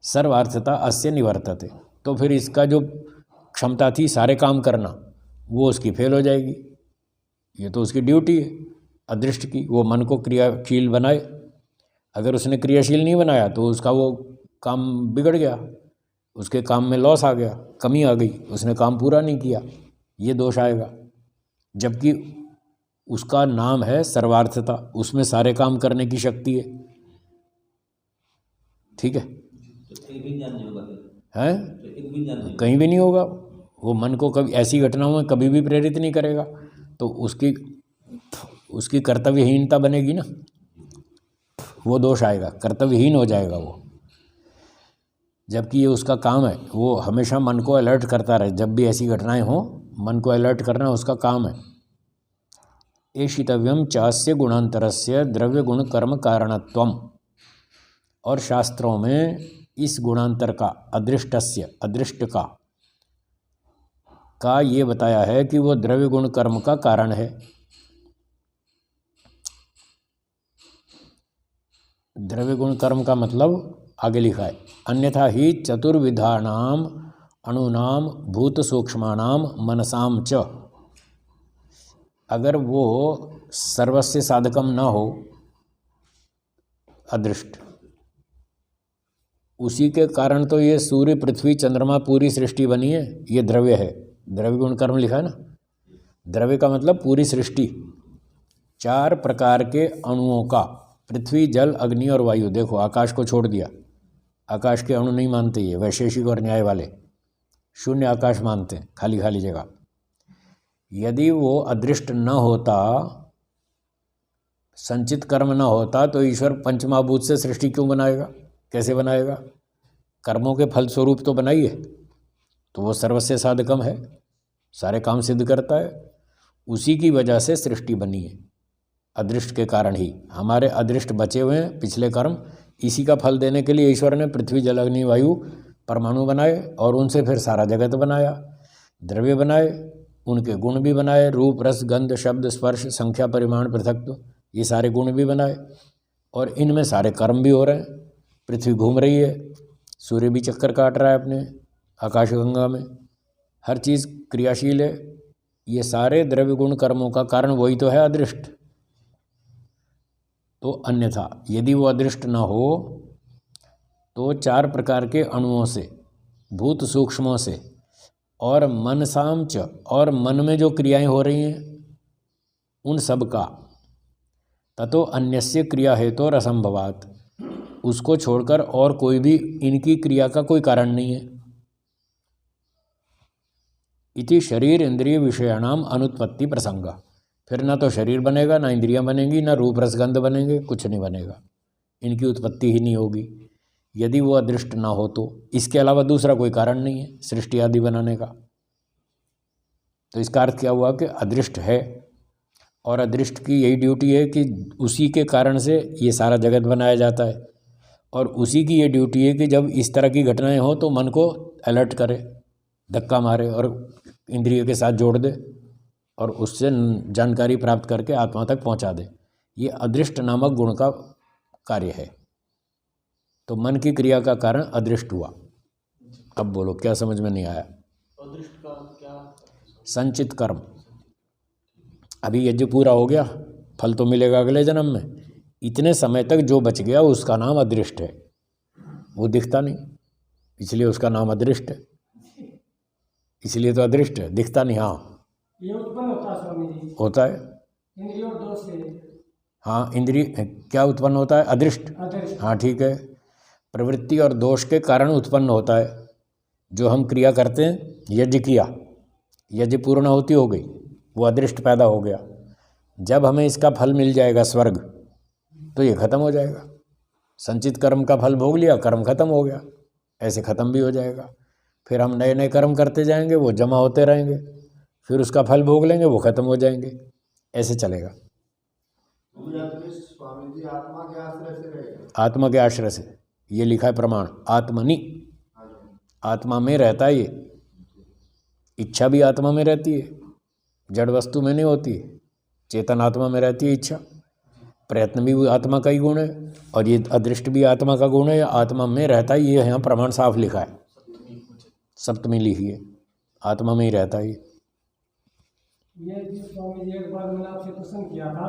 सर्वार्थता अस्य निवर्तते, तो फिर इसका जो क्षमता थी सारे काम करना वो उसकी फेल हो जाएगी। ये तो उसकी ड्यूटी है अदृष्ट की, वो मन को क्रियाशील बनाए। अगर उसने क्रियाशील नहीं बनाया तो उसका वो काम बिगड़ गया, उसके काम में लॉस आ गया, कमी आ गई, उसने काम पूरा नहीं किया, ये दोष आएगा। जबकि उसका नाम है सर्वार्थता, उसमें सारे काम करने की शक्ति है, ठीक है। हैं? कहीं भी नहीं होगा वो, मन को कभी ऐसी घटनाओं में कभी भी प्रेरित नहीं करेगा, तो उसकी कर्तव्यहीनता बनेगी ना, वो दोष आएगा, कर्तव्यहीन हो जाएगा वो। जबकि ये उसका काम है, वो हमेशा मन को अलर्ट करता रहे, जब भी ऐसी घटनाएं हों मन को अलर्ट करना उसका काम है। एशितव्यम चास्य गुणांतरस्य द्रव्य गुण कर्म कारणत्वम, और शास्त्रों में इस गुणांतर का, अदृष्टस्य, अदृष्ट का का ये बताया है कि वो द्रव्य गुण कर्म का कारण है। द्रव्य गुण कर्म का मतलब आगे लिखा है, अन्यथा ही चतुर्विधानाम अणुनाम भूत सूक्ष्माणाम मनसाम च। अगर वो सर्वस्य साधकम न हो अदृष्ट, उसी के कारण तो ये सूर्य पृथ्वी चंद्रमा पूरी सृष्टि बनी है। ये द्रव्य है, द्रव्य गुण कर्म लिखा है ना। द्रव्य का मतलब पूरी सृष्टि, 4 प्रकार के अणुओं का, पृथ्वी जल अग्नि और वायु। देखो आकाश को छोड़ दिया, आकाश के अणु नहीं मानते ये वैशेषिक और न्याय वाले, शून्य आकाश मानते हैं, खाली खाली जगह। यदि वो अदृष्ट न होता, संचित कर्म न होता, तो ईश्वर पंचमहाभूत से सृष्टि क्यों बनाएगा, कैसे बनाएगा? कर्मों के फल स्वरूप तो बनाइए। तो वो सर्वस्य साधकम है, सारे काम सिद्ध करता है, उसी की वजह से सृष्टि बनी है, अदृष्ट के कारण ही। हमारे अदृष्ट बचे हुए हैं पिछले कर्म, इसी का फल देने के लिए ईश्वर ने पृथ्वी जल अग्नि वायु परमाणु बनाए और उनसे फिर सारा जगत बनाया, द्रव्य बनाए, उनके गुण भी बनाए, रूप रस गंध शब्द स्पर्श संख्या परिमाण पृथक्त्व, ये सारे गुण भी बनाए, और इनमें सारे कर्म भी हो रहे हैं। पृथ्वी घूम रही है, सूर्य भी चक्कर काट रहा है अपने आकाशगंगा में, हर चीज़ क्रियाशील है। ये सारे द्रव्य गुण कर्मों का कारण वही तो है अदृष्ट। तो अन्यथा यदि वो अदृष्ट न हो तो 4 प्रकार के अणुओं से, भूत सूक्ष्मों से, और मनसाम च, और मन में जो क्रियाएं हो रही हैं उन सब का, ततो अन्यस्य क्रिया हेतु और असंभवात, उसको छोड़कर और कोई भी इनकी क्रिया का कोई कारण नहीं है। इति शरीर इंद्रिय विषयाणाम अनुत्पत्ति प्रसंग। फिर ना तो शरीर बनेगा, ना इंद्रियां बनेंगी, ना रूप रसगंध बनेंगे, कुछ नहीं बनेगा, इनकी उत्पत्ति ही नहीं होगी यदि वो अदृष्ट ना हो तो। इसके अलावा दूसरा कोई कारण नहीं है सृष्टि आदि बनाने का। तो इसका अर्थ क्या हुआ कि अदृष्ट है, और अदृष्ट की यही ड्यूटी है कि उसी के कारण से ये सारा जगत बनाया जाता है, और उसी की ये ड्यूटी है कि जब इस तरह की घटनाएं हो तो मन को अलर्ट करे, धक्का मारे और इंद्रियों के साथ जोड़ दे और उससे जानकारी प्राप्त करके आत्मा तक पहुंचा दे। ये अदृष्ट नामक गुण का कार्य है। तो मन की क्रिया का कारण अदृष्ट हुआ। अब बोलो क्या समझ में नहीं आया? अदृष्ट का क्या? संचित कर्म। अभी यज्ञ पूरा हो गया, फल तो मिलेगा अगले जन्म में, इतने समय तक जो बच गया उसका नाम अदृष्ट है, वो दिखता नहीं, इसलिए उसका नाम अदृष्ट है। इसलिए तो अदृष्ट है, दिखता नहीं। हाँ ये उत्पन्न होता है स्वामी जी, होता है। इंद्रिय और दोष से। हाँ इंद्रिय क्या उत्पन्न होता है? अदृष्ट। अदृष्ट। हाँ ठीक है, प्रवृत्ति और दोष के कारण उत्पन्न होता है। जो हम क्रिया करते हैं, यज्ञ किया, यज्ञ पूर्ण होती हो गई, वो अदृष्ट पैदा हो गया। जब हमें इसका फल मिल जाएगा स्वर्ग, तो ये खत्म हो जाएगा। संचित कर्म का फल भोग लिया, कर्म खत्म हो गया, ऐसे खत्म भी हो जाएगा। फिर हम नए नए कर्म करते जाएंगे, वो जमा होते रहेंगे, फिर उसका फल भोग लेंगे, वो खत्म हो जाएंगे, ऐसे चलेगा। स्वामी जी आत्मा के आश्रय से रहेगा? आत्मा के आश्रय से, ये लिखा है प्रमाण, आत्मनि, आत्मा में रहता है ये। इच्छा भी आत्मा में रहती है, जड़ वस्तु में नहीं होती है, चेतन आत्मा में रहती है इच्छा। प्रयत्न भी आत्मा का ही गुण है, और ये अदृष्ट भी आत्मा का गुण है, आत्मा में रहता है। ये यहाँ प्रमाण साफ लिखा है, सप्तमी लिखी है, आत्मा में ही रहता है। ये जो स्वामी जी एक बार मैंने आपसे प्रश्न किया था,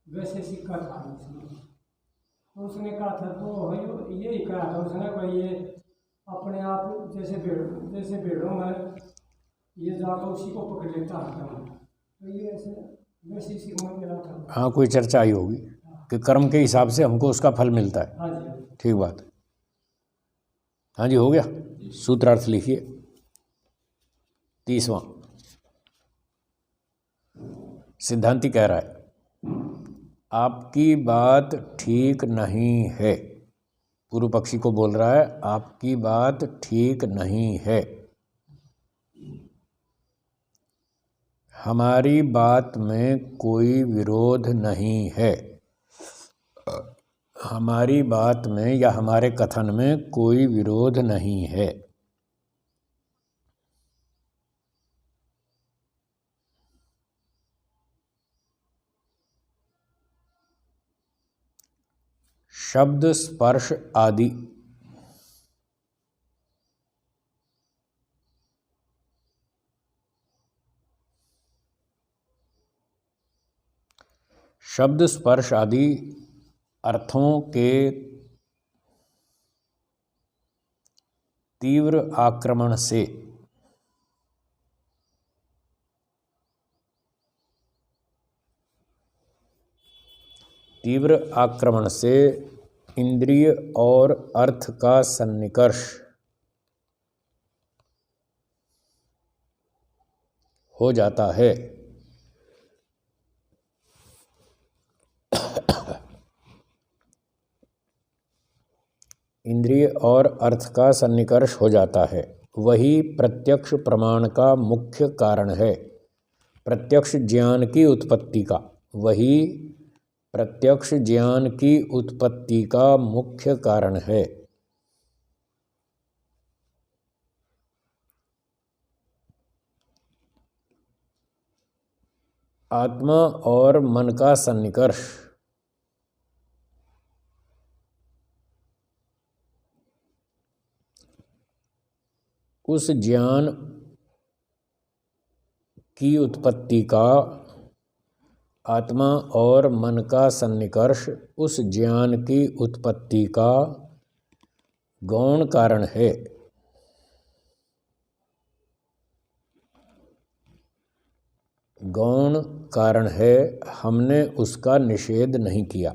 वैसे सिक्का था उसमें, तो उसने कहा था, तो यही कहा था उसने, भाई ये अपने आप जैसे भेड़ों में ये जाकर उसी को पकड़ लेता है, तो ये ऐसे वैसे सिक्का में मिला था। हाँ कोई चर्चा आई होगी कि कर्म के हिसाब से हमको उसका फल मिलता है। हाँ जी ठीक बात। हाँ जी हो गया। सूत्रार्थ लिखिए 30वां। सिद्धांति कह रहा है, आपकी बात ठीक नहीं है। पूर्व पक्षी को बोल रहा है, आपकी बात ठीक नहीं है। हमारी बात में कोई विरोध नहीं है, हमारी बात में या हमारे कथन में कोई विरोध नहीं है। शब्द स्पर्श आदि शब्द स्पर्श आदि अर्थों के तीव्र आक्रमण से इंद्रिय और अर्थ का सन्निकर्ष हो जाता है। इंद्रिय और अर्थ का सन्निकर्ष हो जाता है। वही प्रत्यक्ष प्रमाण का मुख्य कारण है। प्रत्यक्ष ज्ञान की उत्पत्ति का, वही प्रत्यक्ष ज्ञान की उत्पत्ति का मुख्य कारण है। आत्मा और मन का सन्निकर्ष उस ज्ञान की उत्पत्ति का, आत्मा और मन का सन्निकर्ष उस ज्ञान की उत्पत्ति का गौण कारण है। गौण कारण है, हमने उसका निषेध नहीं किया।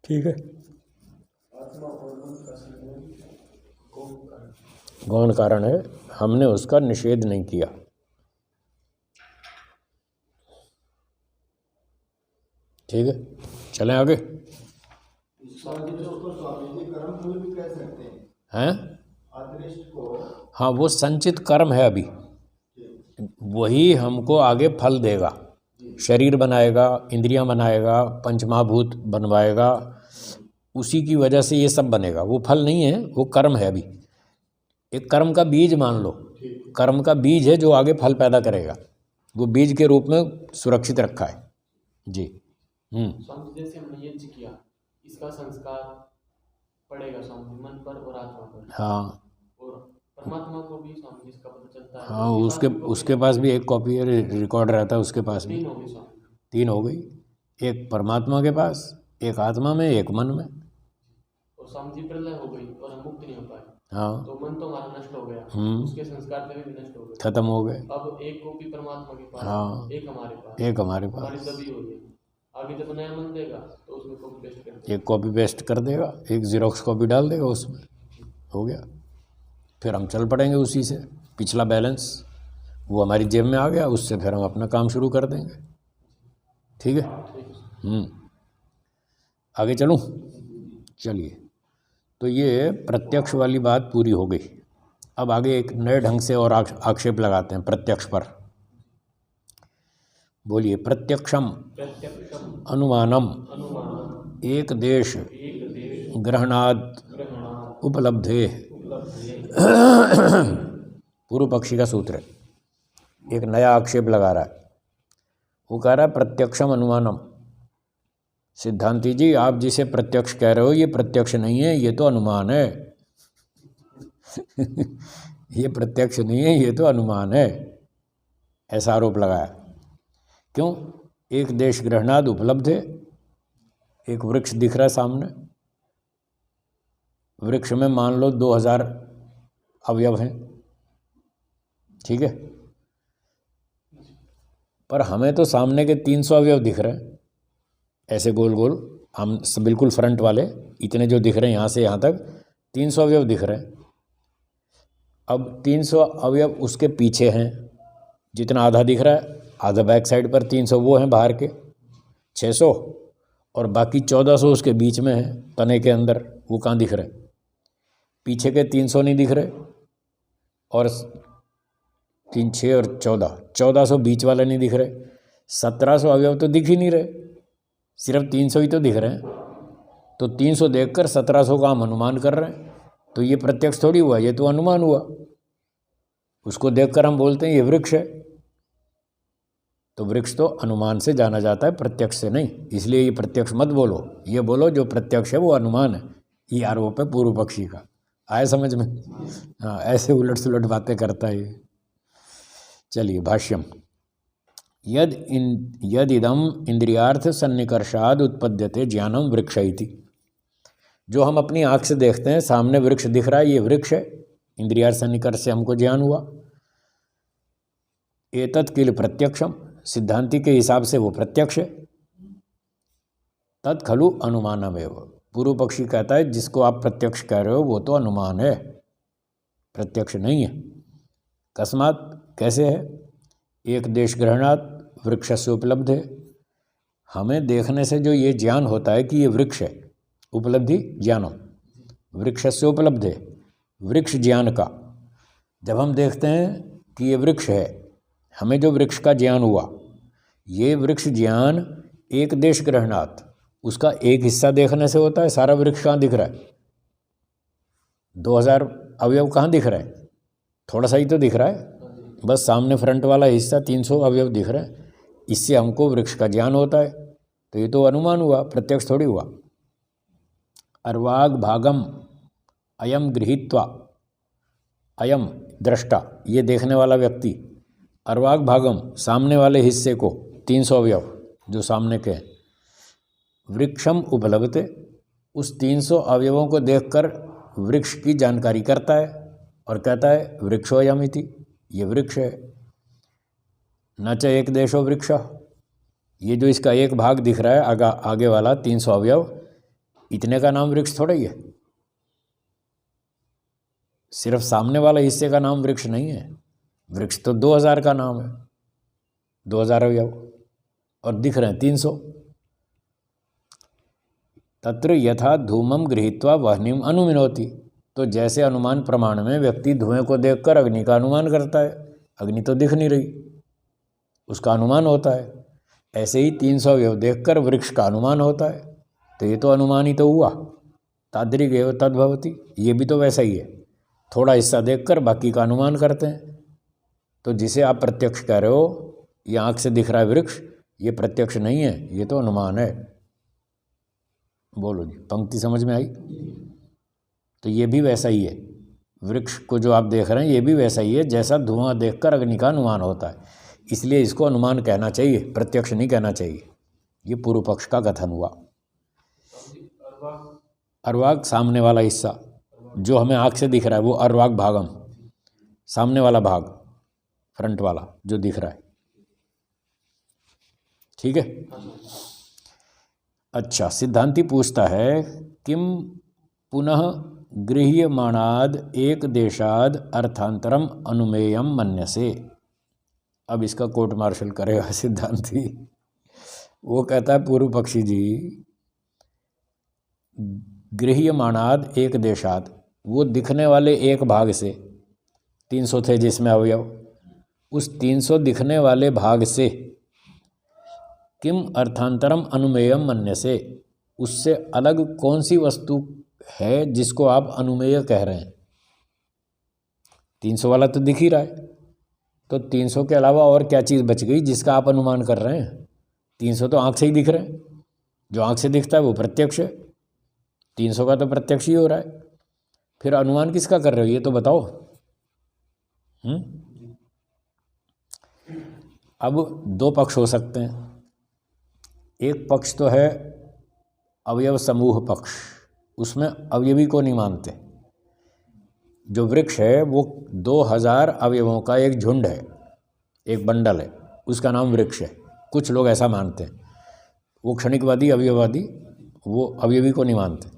ठीक है, गौण कारण है, हमने उसका निषेध नहीं किया। ठीक है, चलें आगे। स्वामी जी कर्म फल भी कह सकते हैं? अदृष्ट को। हाँ, वो संचित कर्म है अभी, वही हमको आगे फल देगा। शरीर बनाएगा, इंद्रियां बनाएगा, पंचमहाभूत बनवाएगा, उसी की वजह से ये सब बनेगा। वो फल नहीं है, वो कर्म है अभी। एक कर्म का बीज मान लो, कर्म का बीज है जो आगे फल पैदा करेगा, वो बीज के रूप में सुरक्षित रखा है जी। स्वामी जी, जैसे हमने यज्ञ किया, इसका संस्कार पड़ेगा स्वामी मन पर और आत्मा पर। हाँ, और परमात्मा को भी स्वामी जी इसका पता चलता है। हाँ, उसके पास भी एक कॉपी है, रिकॉर्ड रहता है उसके पास भी। 3 होगी स्वामी, 3 हो गई, एक परमात्मा के पास, एक आत्मा में, एक मन में। और स्वामी जी प्रलय हो गई और हम मुक्त नहीं हो पाए। हाँ, तो मन तो हमारा नष्ट हो गया, उसके संस्कार भी नष्ट हो गए, खत्म हो गए। अब एक कॉपी परमात्मा के पास, हाँ, एक हमारे पास, एक हमारे पास। हमारी दबी हो गई। आगे जब नया मन देगा तो उसमें कॉपी पेस्ट कर देगा, एक कॉपी पेस्ट कर देगा, एक जीरोक्स कॉपी डाल देगा उसमें, हो गया। फिर हम चल पड़ेंगे उसी से, पिछला बैलेंस वो हमारी जेब में आ गया, उससे फिर हम अपना काम शुरू कर देंगे। ठीक है, आगे चलूँ? चलिए, तो ये प्रत्यक्ष वाली बात पूरी हो गई। अब आगे एक नए ढंग से और आक्षेप लगाते हैं प्रत्यक्ष पर। बोलिए, प्रत्यक्षम अनुमानम एक देश ग्रहणाद उपलब्धे। पूर्व पक्षी का सूत्र है, एक नया आक्षेप लगा रहा है। वो कह रहा है प्रत्यक्षम अनुमानम। सिद्धांती जी, आप जिसे प्रत्यक्ष कह रहे हो ये प्रत्यक्ष नहीं है, ये तो अनुमान है। ये प्रत्यक्ष नहीं है, ये तो अनुमान है, ऐसा आरोप लगाया। क्यों? एक देश ग्रहणाद उपलब्ध है, एक वृक्ष दिख रहा है सामने, वृक्ष में मान लो 2000 अवयव हैं, ठीक है, पर हमें तो सामने के 300 अवयव दिख रहे हैं, ऐसे गोल गोल, हम बिल्कुल फ्रंट वाले इतने जो दिख रहे हैं, यहाँ से यहाँ तक 300 अवयव दिख रहे हैं। अब 300 अवयव उसके पीछे हैं, जितना आधा दिख रहा है, आधा बैक साइड पर 300 वो हैं बाहर के 600, और बाकी 1400 उसके बीच में है तने के अंदर, वो कहाँ दिख रहे? पीछे के 300 नहीं दिख रहे, और 3, 6 और 1400 बीच वाले नहीं दिख रहे, 1700 अवयव तो दिख ही नहीं रहे। सिर्फ 300 ही तो दिख रहे हैं, तो 300 देखकर 1700 का हम अनुमान कर रहे हैं, तो ये प्रत्यक्ष थोड़ी हुआ, ये तो अनुमान हुआ। उसको देखकर हम बोलते हैं ये वृक्ष है, तो वृक्ष तो अनुमान से जाना जाता है, प्रत्यक्ष से नहीं। इसलिए ये प्रत्यक्ष मत बोलो, ये बोलो जो प्रत्यक्ष है वो अनुमान है। ये आरोप है पूर्व पक्षी का। आए समझ में? हाँ, ऐसे उलट सुलट बातें करता है ये। चलिए भाष्यम। यद इदम इंद्रियार्थ सन्निकर्षाद उत्पद्यते ज्ञानम वृक्ष इति। जो हम अपनी आँख से देखते हैं, सामने वृक्ष दिख रहा है, ये वृक्ष है, इंद्रियार्थ सन्निकर्ष से हमको ज्ञान हुआ। एतत् किल प्रत्यक्षम, सिद्धांति के हिसाब से वो प्रत्यक्ष है। तत् खलु अनुमानमेव, पूर्व पक्षी कहता है जिसको आप प्रत्यक्ष कह रहे हो वो तो अनुमान है, प्रत्यक्ष नहीं है। कस्मात्, कैसे है? एक देश ग्रहणात् वृक्ष से उपलब्ध है। हमें देखने से जो ये ज्ञान होता है कि ये वृक्ष है, उपलब्धि ज्ञानम, वृक्ष से उपलब्ध है, वृक्ष ज्ञान का। जब हम देखते हैं कि ये वृक्ष है, हमें जो वृक्ष का ज्ञान हुआ, ये वृक्ष ज्ञान एक देश ग्रहणात्, उसका एक हिस्सा देखने से होता है। सारा वृक्ष कहाँ दिख रहा है? 2000 अवयव कहाँ दिख रहे हैं? थोड़ा सा ही तो दिख रहा है, बस सामने फ्रंट वाला हिस्सा 300 अवयव दिख रहे हैं। इससे हमको वृक्ष का ज्ञान होता है, तो ये तो अनुमान हुआ, प्रत्यक्ष थोड़ी हुआ। अर्वाग भागम अयम गृहीत्वा, अयम दृष्टा, ये देखने वाला व्यक्ति, अर्वाग भागम, सामने वाले हिस्से को, 300 अवयव जो सामने के हैं, वृक्षम उपलब्धते, उस 300 अवयवों को देखकर वृक्ष की जानकारी करता है और कहता है वृक्षोयम इति, ये वृक्ष है। न च एक देशो वृक्ष, ये जो इसका एक भाग दिख रहा है आगे वाला 300 अवयव, इतने का नाम वृक्ष थोड़ा ही है। सिर्फ सामने वाला हिस्से का नाम वृक्ष नहीं है, वृक्ष तो 2000 का नाम है, 2000 अवयव, और दिख रहे हैं 300। तत्र यथा धूमम गृहीत्वा वह्निम अनुमिनोति, तो जैसे अनुमान प्रमाण में व्यक्ति धुएं को देखकर अग्नि का अनुमान करता है, अग्नि तो दिख नहीं रही, उसका अनुमान होता है, ऐसे ही 300 अवयव देखकर वृक्ष का अनुमान होता है, तो ये तो अनुमान ही तो हुआ। तादृग एव तद्भवति, ये भी तो वैसा ही है, थोड़ा हिस्सा देखकर बाकी का अनुमान करते हैं। तो जिसे आप प्रत्यक्ष कह रहे हो, ये आँख से दिख रहा है वृक्ष, ये प्रत्यक्ष नहीं है, ये तो अनुमान है। बोलो जी, पंक्ति समझ में आई? तो ये भी वैसा ही है, वृक्ष को जो आप देख रहे हैं ये भी वैसा ही है जैसा धुआं देखकर अग्नि का अनुमान होता है, इसलिए इसको अनुमान कहना चाहिए, प्रत्यक्ष नहीं कहना चाहिए। ये पूर्व पक्ष का कथन हुआ। अर्वाग सामने वाला हिस्सा जो हमें आँख से दिख रहा है वो अर्वाग भागम, सामने वाला भाग, फ्रंट वाला जो दिख रहा है, ठीक है। अच्छा, सिद्धांति पूछता है किम पुनः गृह्यमाणाद एक देशाद अर्थांतरम अनुमेयम मन्यसे। अब इसका कोर्ट मार्शल करेगा सिद्धांति। वो कहता है पूर्व पक्षी जी, गृह्यमाणाद एक देशाद, वो दिखने वाले एक भाग से, 300 थे जिसमें अवयव, उस 300 दिखने वाले भाग से किम अर्थांतरम अनुमेयम मन्यसे, उससे अलग कौन सी वस्तु है जिसको आप अनुमेय कह रहे हैं? 300 वाला तो दिख ही रहा है, तो 300 के अलावा और क्या चीज़ बच गई जिसका आप अनुमान कर रहे हैं? 300 तो आँख से ही दिख रहे हैं, जो आँख से दिखता है वो प्रत्यक्ष है, 300 का तो प्रत्यक्ष ही हो रहा है, फिर अनुमान किसका कर रहे हो ये तो बताओ। अब दो पक्ष हो सकते हैं। एक पक्ष तो है अवयव समूह पक्ष, उसमें अवयवी को नहीं मानते। जो वृक्ष है वो 2000 अवयवों का एक झुंड है, एक बंडल है, उसका नाम वृक्ष है। कुछ लोग ऐसा मानते हैं, वो क्षणिकवादी अवयववादी, वो अवयवी को नहीं मानते।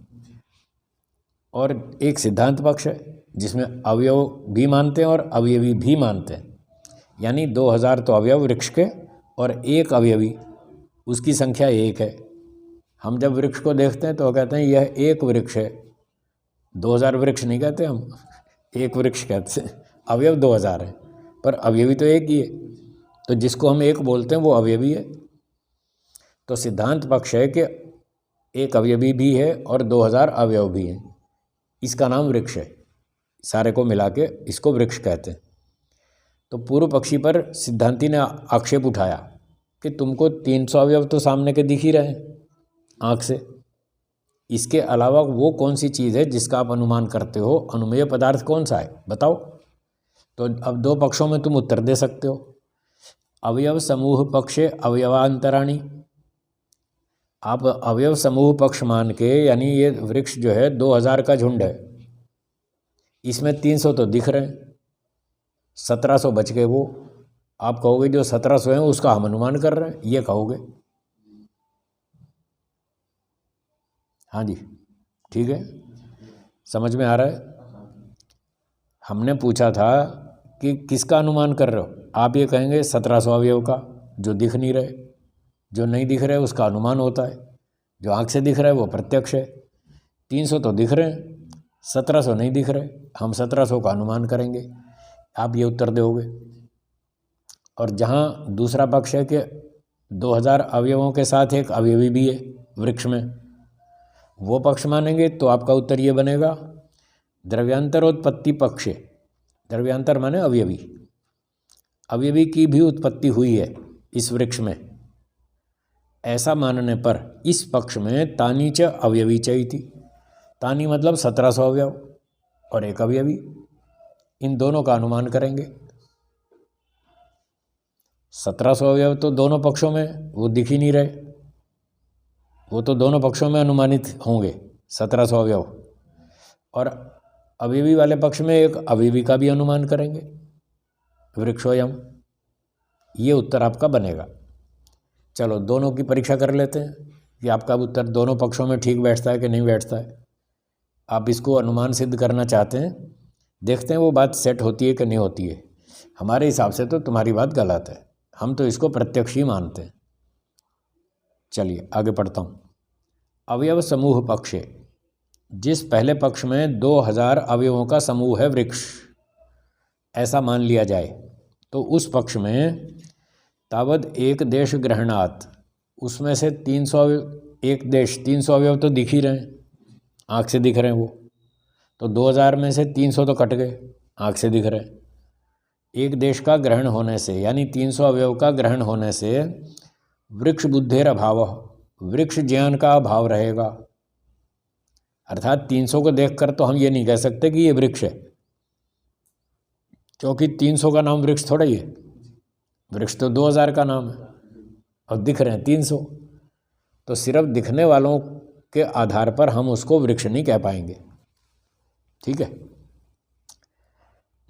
और एक सिद्धांत पक्ष है जिसमें अवयव भी मानते हैं और अवयवी भी मानते हैं, यानी 2000 तो अवयव वृक्ष के और एक अवयवी, उसकी संख्या एक है। हम जब वृक्ष को देखते हैं तो कहते हैं यह एक वृक्ष है, 2000 वृक्ष नहीं कहते हम, एक वृक्ष कहते हैं। अवयव 2000 है पर अवयवी तो एक ही है, तो जिसको हम एक बोलते हैं वो अवयवी है। तो सिद्धांत पक्ष है कि एक अवयवी भी है और 2000 अवयव भी हैं, इसका नाम वृक्ष है। सारे को मिला के इसको वृक्ष कहते हैं। तो पूर्व पक्षी पर सिद्धांती ने आक्षेप उठाया कि तुमको 300 अवयव तो सामने के दिख ही रहे हैं आँख से, इसके अलावा वो कौन सी चीज़ है जिसका आप अनुमान करते हो, अनुमेय पदार्थ कौन सा है बताओ। तो अब दो पक्षों में तुम उत्तर दे सकते हो। अवयव समूह पक्षे अवयवांतराणी, आप अवयव समूह पक्ष मान के, यानी ये वृक्ष जो है 2000 का झुंड है, इसमें 300 तो दिख रहे हैं, 1700 बच गए। वो आप कहोगे जो 1700 है उसका हम अनुमान कर रहे हैं, ये कहोगे। हाँ जी, ठीक है, समझ में आ रहा है। हमने पूछा था कि किसका अनुमान कर रहे हो, आप ये कहेंगे 1700 अवयव का, जो दिख नहीं रहे। जो नहीं दिख रहे उसका अनुमान होता है, जो आँख से दिख रहा है वो प्रत्यक्ष है। 300 तो दिख रहे हैं, 1700 नहीं दिख रहे, हम 1700 का अनुमान करेंगे, आप ये उत्तर दोगे। और जहाँ दूसरा पक्ष है कि 2000 अवयवों के साथ एक अवयवी भी है वृक्ष में, वो पक्ष मानेंगे तो आपका उत्तर ये बनेगा द्रव्यांतरोत्पत्ति पक्षे। द्रव्यांतर माने अवयवी, अवयवी की भी उत्पत्ति हुई है इस वृक्ष में, ऐसा मानने पर इस पक्ष में तानी च अवयवी चाहिए थी। तानी मतलब 1700 अवयव और एक अवयवी, इन दोनों का अनुमान करेंगे। 1700 अवयव तो दोनों पक्षों में वो दिख ही नहीं रहे, वो तो दोनों पक्षों में अनुमानित होंगे 1700 अवयव, और अवयवी वाले पक्ष में एक अवयवी का भी अनुमान करेंगे, वृक्षोयम। ये उत्तर आपका बनेगा। चलो दोनों की परीक्षा कर लेते हैं कि आपका उत्तर दोनों पक्षों में ठीक बैठता है कि नहीं बैठता है। आप इसको अनुमान सिद्ध करना चाहते हैं, देखते हैं वो बात सेट होती है कि नहीं होती है। हमारे हिसाब से तो तुम्हारी बात गलत है, हम तो इसको प्रत्यक्ष ही मानते हैं। चलिए आगे पढ़ता हूँ। अवयव समूह पक्षे, जिस पहले पक्ष में 2000 अवयवों का समूह है वृक्ष, ऐसा मान लिया जाए, तो उस पक्ष में तावद एक देश ग्रहणात्, उसमें से 300 एक देश 300 अवयव तो दिख ही रहे हैं, आँख से दिख रहे हैं वो, तो 2000 में से 300 तो कट गए, आँख से दिख रहे हैं। एक देश का ग्रहण होने से, यानी 300 अवयव का ग्रहण होने से वृक्ष बुद्धेर अभाव, वृक्ष ज्ञान का अभाव रहेगा। अर्थात 300 को देखकर तो हम ये नहीं कह सकते कि ये वृक्ष है, क्योंकि 300 का नाम वृक्ष थोड़ा ही है, वृक्ष तो 2000 का नाम है और दिख रहे हैं 300, तो सिर्फ दिखने वालों के आधार पर हम उसको वृक्ष नहीं कह पाएंगे। ठीक है।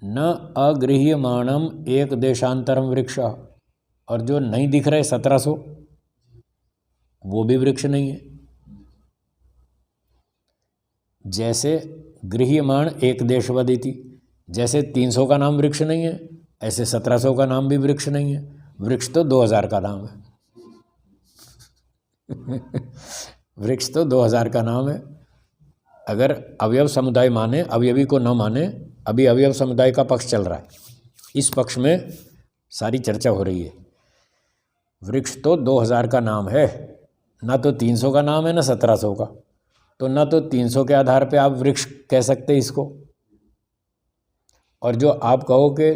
न अगृह्यमाणम एक देशांतरम वृक्ष, और जो नहीं दिख रहे 1700 वो भी वृक्ष नहीं है। जैसे गृह्यमाण एक देशवदिति, जैसे 300 का नाम वृक्ष नहीं है, ऐसे 1700 का नाम भी वृक्ष नहीं है। वृक्ष तो 2000 का नाम है वृक्ष तो 2000 का नाम है। अगर अवयव समुदाय माने, अवयवी को न माने, अभी अवयव समुदाय का पक्ष चल रहा है, इस पक्ष में सारी चर्चा हो रही है। वृक्ष तो 2000 का नाम है, ना तो 300 का नाम है ना 1700 का, तो ना तो 300 के आधार पे आप वृक्ष कह सकते इसको, और जो आप कहो कि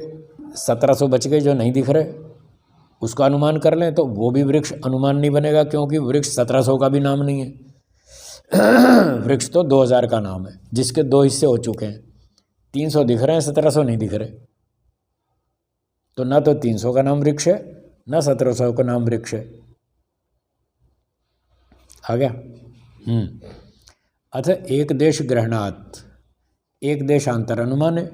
1700 बच गए जो नहीं दिख रहे उसका अनुमान कर लें, तो वो भी वृक्ष अनुमान नहीं बनेगा, क्योंकि वृक्ष 1700 का भी नाम नहीं है वृक्ष तो 2000 का नाम है, जिसके दो हिस्से हो चुके हैं, 300 दिख रहे हैं, 1700 नहीं दिख रहे, तो ना तो 300 का नाम वृक्ष है ना 1700 का नाम वृक्ष है। आ गया। अथ एक देश ग्रहणात्, एक देशांतर अनुमाने,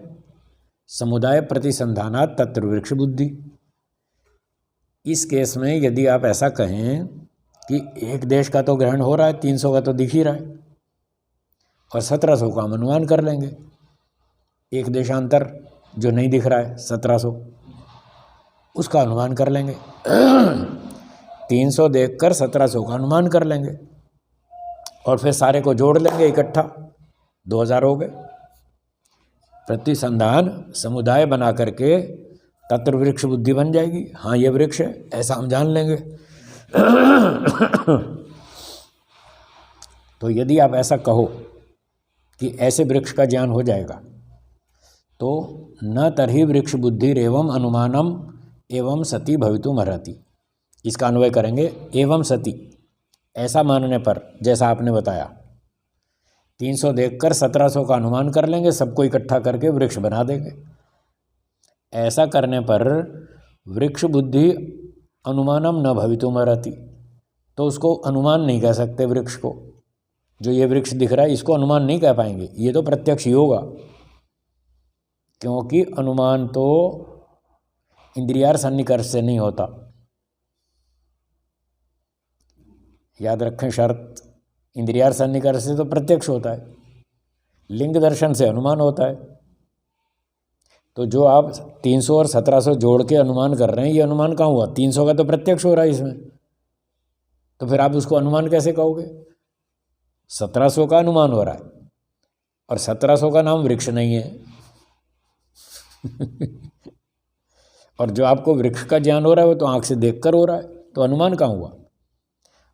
समुदाय प्रतिसंधानात् तत्र वृक्ष बुद्धि। इस केस में यदि आप ऐसा कहें कि एक देश का तो ग्रहण हो रहा है, 300 का तो दिख ही रहा है, और 1700 का हम अनुमान कर लेंगे, एक देशांतर जो नहीं दिख रहा है 1700 उसका अनुमान कर लेंगे 300 देखकर 1700 का अनुमान कर लेंगे, और फिर सारे को जोड़ लेंगे इकट्ठा, 2000 हो गए। प्रतिसंधान समुदाय बना करके तत्र वृक्ष बुद्धि बन जाएगी। हाँ ये वृक्ष है ऐसा हम जान लेंगे तो यदि आप ऐसा कहो कि ऐसे वृक्ष का ज्ञान हो जाएगा, तो न तर्हि वृक्ष बुद्धिरेवं अनुमानम एवं सति भवितुमर्हति। इसका अन्वय करेंगे, एवं सति, ऐसा मानने पर, जैसा आपने बताया 300 देखकर 1700 का अनुमान कर लेंगे, सबको इकट्ठा करके वृक्ष बना देंगे। ऐसा करने पर वृक्ष बुद्धि अनुमानम न भवितुमर्हति, तो उसको अनुमान नहीं कह सकते वृक्ष को। जो ये वृक्ष दिख रहा है इसको अनुमान नहीं कह पाएंगे, ये तो प्रत्यक्ष ही होगा, क्योंकि अनुमान तो इंद्रियार सन्निकर्ष से नहीं होता। याद रखें शर्त, इंद्रियार सन्निकर्ष से तो प्रत्यक्ष होता है, लिंग दर्शन से अनुमान होता है। तो जो आप 300 और 1700 जोड़ के अनुमान कर रहे हैं, ये अनुमान कहाँ हुआ? 300 का तो प्रत्यक्ष हो रहा है इसमें, तो फिर आप उसको अनुमान कैसे कहोगे? 1700 का अनुमान हो रहा है और 1700 का नाम वृक्ष नहीं है। और जो आपको वृक्ष का ज्ञान हो रहा है वो तो आंख से देखकर हो रहा है, तो अनुमान कहाँ हुआ?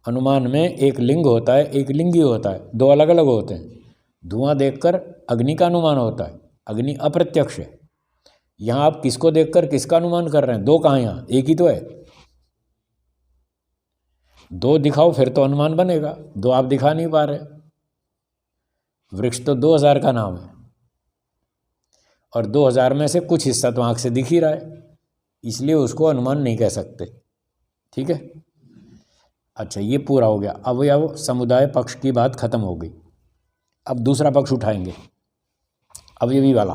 अनुमान में एक लिंग होता है, एक लिंगी होता है, दो अलग अलग होते हैं। धुआं देखकर अग्नि का अनुमान होता है, अग्नि अप्रत्यक्ष है। यहाँ आप किसको देखकर किसका अनुमान कर रहे हैं? दो कहाँ, यहाँ एक ही तो है। दो दिखाओ फिर तो अनुमान बनेगा, दो आप दिखा नहीं पा रहे। वृक्ष तो 2000 का नाम है और 2000 में से कुछ हिस्सा तो आँख से दिख ही रहा है, इसलिए उसको अनुमान नहीं कह सकते। ठीक है, अच्छा ये पूरा हो गया। अवयव समुदाय पक्ष की बात खत्म हो गई। अब दूसरा पक्ष उठाएंगे, अवयवी वाला,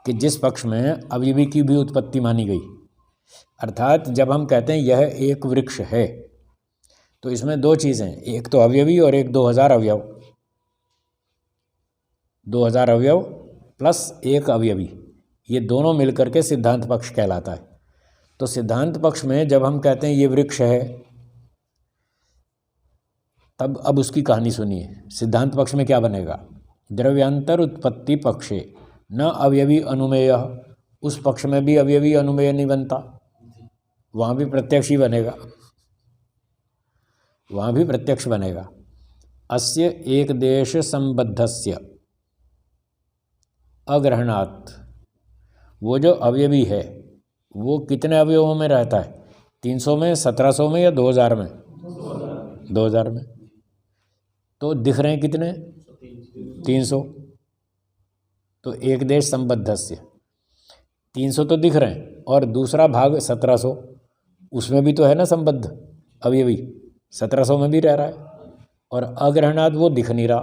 कि जिस पक्ष में अवयवी की भी उत्पत्ति मानी गई। अर्थात जब हम कहते हैं यह एक वृक्ष है, तो इसमें दो चीज़ें, एक तो अवयवी और एक 2000 अवयव। 2000 अवयव प्लस एक अवयवी, ये दोनों मिलकर के सिद्धांत पक्ष कहलाता है। तो सिद्धांत पक्ष में जब हम कहते हैं ये वृक्ष है, तब अब उसकी कहानी सुनिए। सिद्धांत पक्ष में क्या बनेगा? द्रव्यांतर उत्पत्ति पक्षे न अवयवी अनुमेय, उस पक्ष में भी अवयवी अनुमेय नहीं बनता, वहाँ भी प्रत्यक्ष ही बनेगा, वहाँ भी प्रत्यक्ष बनेगा। अस्य एक देश संबद्धस्य अग्रहणात्, वो जो अवयवी है वो कितने अवयवों में रहता है? 300 में, 1700 में या 2000 में? 2000 में। तो दिख रहे हैं कितने? 300। तो एक देश संबद्धस्य 300 तो दिख रहे हैं, और दूसरा भाग 1700, उसमें भी तो है ना संबद्ध अवयवी, 1700 में भी रह रहा है। और अग्रहणात् वो दिख नहीं रहा,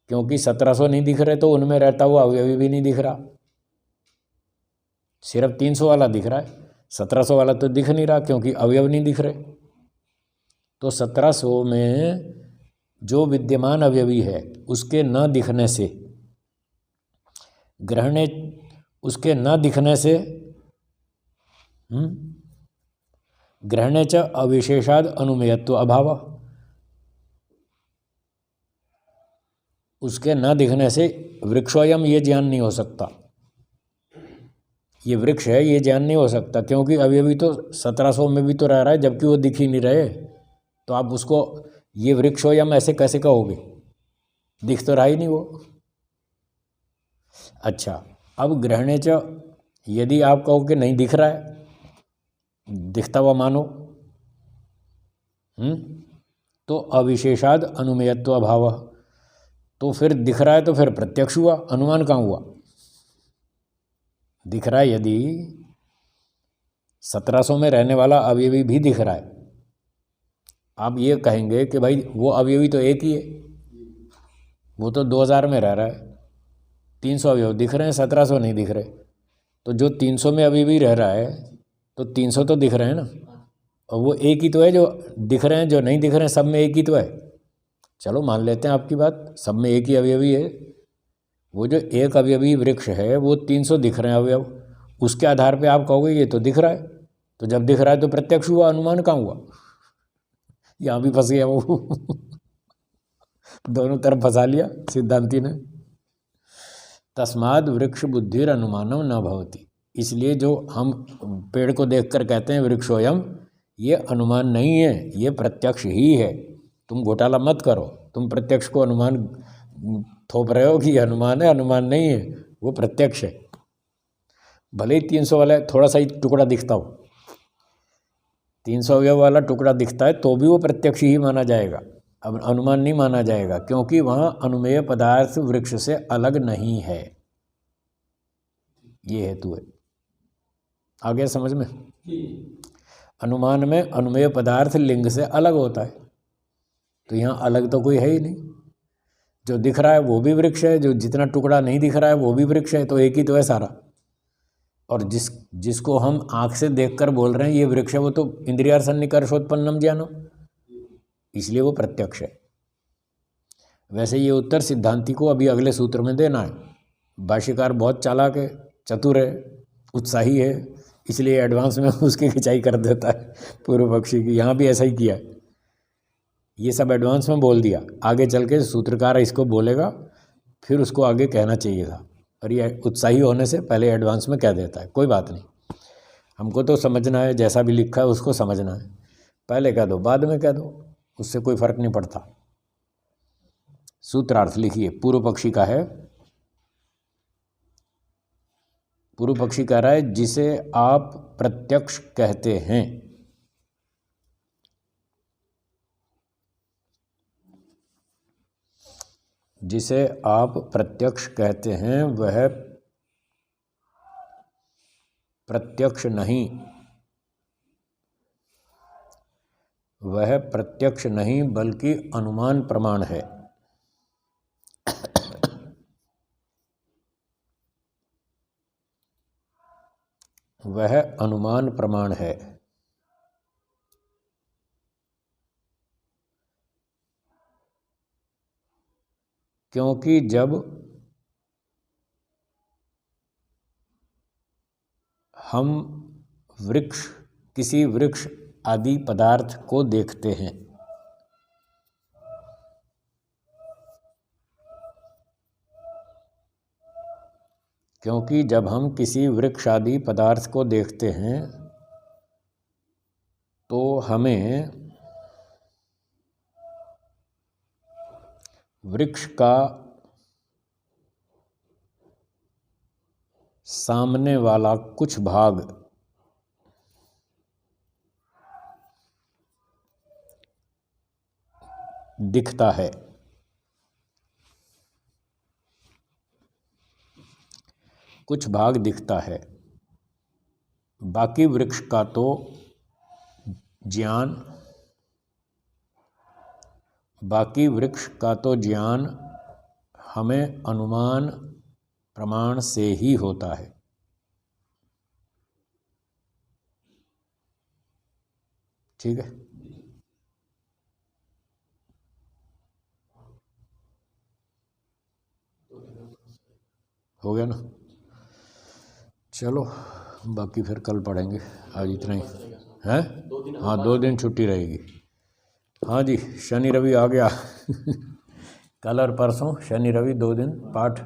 क्योंकि 1700 नहीं दिख रहे तो उनमें रहता हुआ अवयवी भी नहीं दिख रहा, सिर्फ 300 वाला दिख रहा है। 1700 वाला तो दिख नहीं रहा क्योंकि अवयव नहीं दिख रहे। तो 1700 में जो विद्यमान अवयवी है उसके न दिखने से, ग्रहणे, उसके न दिखने से ग्रहणे च अविशेषाद अनुमेयत्व अभाव, उसके न दिखने से वृक्षोयम ये ज्ञान नहीं हो सकता, ये वृक्ष है ये ज्ञान नहीं हो सकता, क्योंकि अवयवी तो 1700 में भी तो रह रहा है, जबकि वो दिख ही नहीं रहे। तो आप उसको ये वृक्षोयम ऐसे कैसे कहोगे? दिख तो रहा ही नहीं वो। अच्छा, अब ग्रहणे च, यदि आप कहो कि नहीं दिख रहा है, दिखता हुआ मानो, तो अविशेषाद अनुमेयत्व अभाव, तो फिर दिख रहा है तो फिर प्रत्यक्ष हुआ, अनुमान कहाँ हुआ? दिख रहा है, यदि 1700 में रहने वाला अवयवी भी दिख रहा है, आप ये कहेंगे कि भाई वो अवयवी तो एक ही है, वो तो 2000 में रह रहा है, 300 अवयव दिख रहे हैं, 1700 नहीं दिख रहे। तो जो 300 में अवयवी रह रहा है तो 300 तो दिख रहे हैं ना, और वो एक ही तो है जो दिख रहे हैं, जो नहीं दिख रहे हैं सब में एक ही तो है। चलो मान लेते हैं आपकी बात, सब में एक ही अवयवी है। वो जो एक अवयवी वृक्ष है वो 300 दिख रहे हैं अवयव, उसके आधार पे आप कहोगे ये तो दिख रहा है, तो जब दिख रहा है तो प्रत्यक्ष हुआ, अनुमान कहाँ हुआ? यहाँ भी फंस गया वो दोनों तरफ फंसा लिया सिद्धांती ने। तस्माद वृक्ष बुद्धिर अनुमानम न भवति, इसलिए जो हम पेड़ को देखकर कहते हैं वृक्षोयम, ये अनुमान नहीं है, ये प्रत्यक्ष ही है। तुम घोटाला मत करो, तुम प्रत्यक्ष को अनुमान थोप रहे हो कि ये अनुमान है, अनुमान नहीं है, वो प्रत्यक्ष है। भले ही 300 वाला थोड़ा सा ही टुकड़ा दिखता हो, 300 अवयव वाला टुकड़ा दिखता है तो भी वो प्रत्यक्ष ही माना जाएगा, अब अनुमान नहीं माना जाएगा, क्योंकि वहाँ अनुमेय पदार्थ वृक्ष से अलग नहीं है। ये हेतु है। आ गया समझ में? अनुमान में अनुमेय पदार्थ लिंग से अलग होता है, तो यहाँ अलग तो कोई है ही नहीं। जो दिख रहा है वो भी वृक्ष है, जो जितना टुकड़ा नहीं दिख रहा है वो भी वृक्ष है, तो एक ही तो है सारा। और जिसको हम आँख से देखकर बोल रहे हैं ये वृक्ष है, वो तो इंद्रियार सन्निकर्षोत्पन्नम ज्ञानम, इसलिए वो प्रत्यक्ष है। वैसे ये उत्तर सिद्धांति को अभी अगले सूत्र में देना है। भाष्यकार बहुत चालाक है, चतुर है, उत्साही है, इसलिए एडवांस में उसकी खिंचाई कर देता है पूर्व पक्षी की। यहाँ भी ऐसा ही किया, ये सब एडवांस में बोल दिया, आगे चल के सूत्रकार इसको बोलेगा, फिर उसको आगे कहना चाहिए था, और ये उत्साही होने से पहले एडवांस में कह देता है। कोई बात नहीं, हमको तो समझना है, जैसा भी लिखा है उसको समझना है, पहले कह दो बाद में कह दो, उससे कोई फर्क नहीं पड़ता। सूत्रार्थ लिखिए, पूर्व पक्षी का है, पूर्व पक्षी कह रहा है जिसे आप प्रत्यक्ष कहते हैं, जिसे आप प्रत्यक्ष कहते हैं वह प्रत्यक्ष नहीं, वह प्रत्यक्ष नहीं बल्कि अनुमान प्रमाण है। वह अनुमान प्रमाण है। क्योंकि जब हम वृक्ष, किसी वृक्ष आदि पदार्थ को देखते हैं, क्योंकि जब हम किसी वृक्ष आदि पदार्थ को देखते हैं तो हमें वृक्ष का सामने वाला कुछ भाग दिखता है, कुछ भाग दिखता है, बाकी वृक्ष का तो ज्ञान, बाकी वृक्ष का तो ज्ञान हमें अनुमान प्रमाण से ही होता है। ठीक है, हो गया ना? चलो बाकी फिर कल पढ़ेंगे, आज इतना ही है। हाँ 2 दिन छुट्टी रहेगी। हाँ जी, शनि रवि आ गया कल और परसों शनि रवि 2 दिन पाठ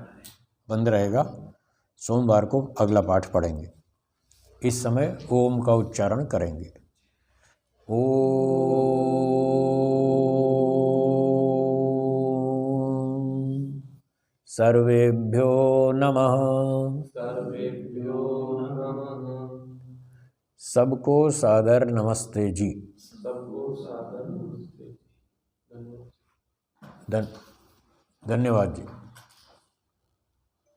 बंद रहेगा, सोमवार को अगला पाठ पढ़ेंगे। इस समय ओम का उच्चारण करेंगे। ओम सर्वेभ्यो नमः। सर्वेभ्यो नमः। सबको सादर नमस्ते जी। सबको सादर नमस्ते। धन्यवाद। धन्यवाद जी।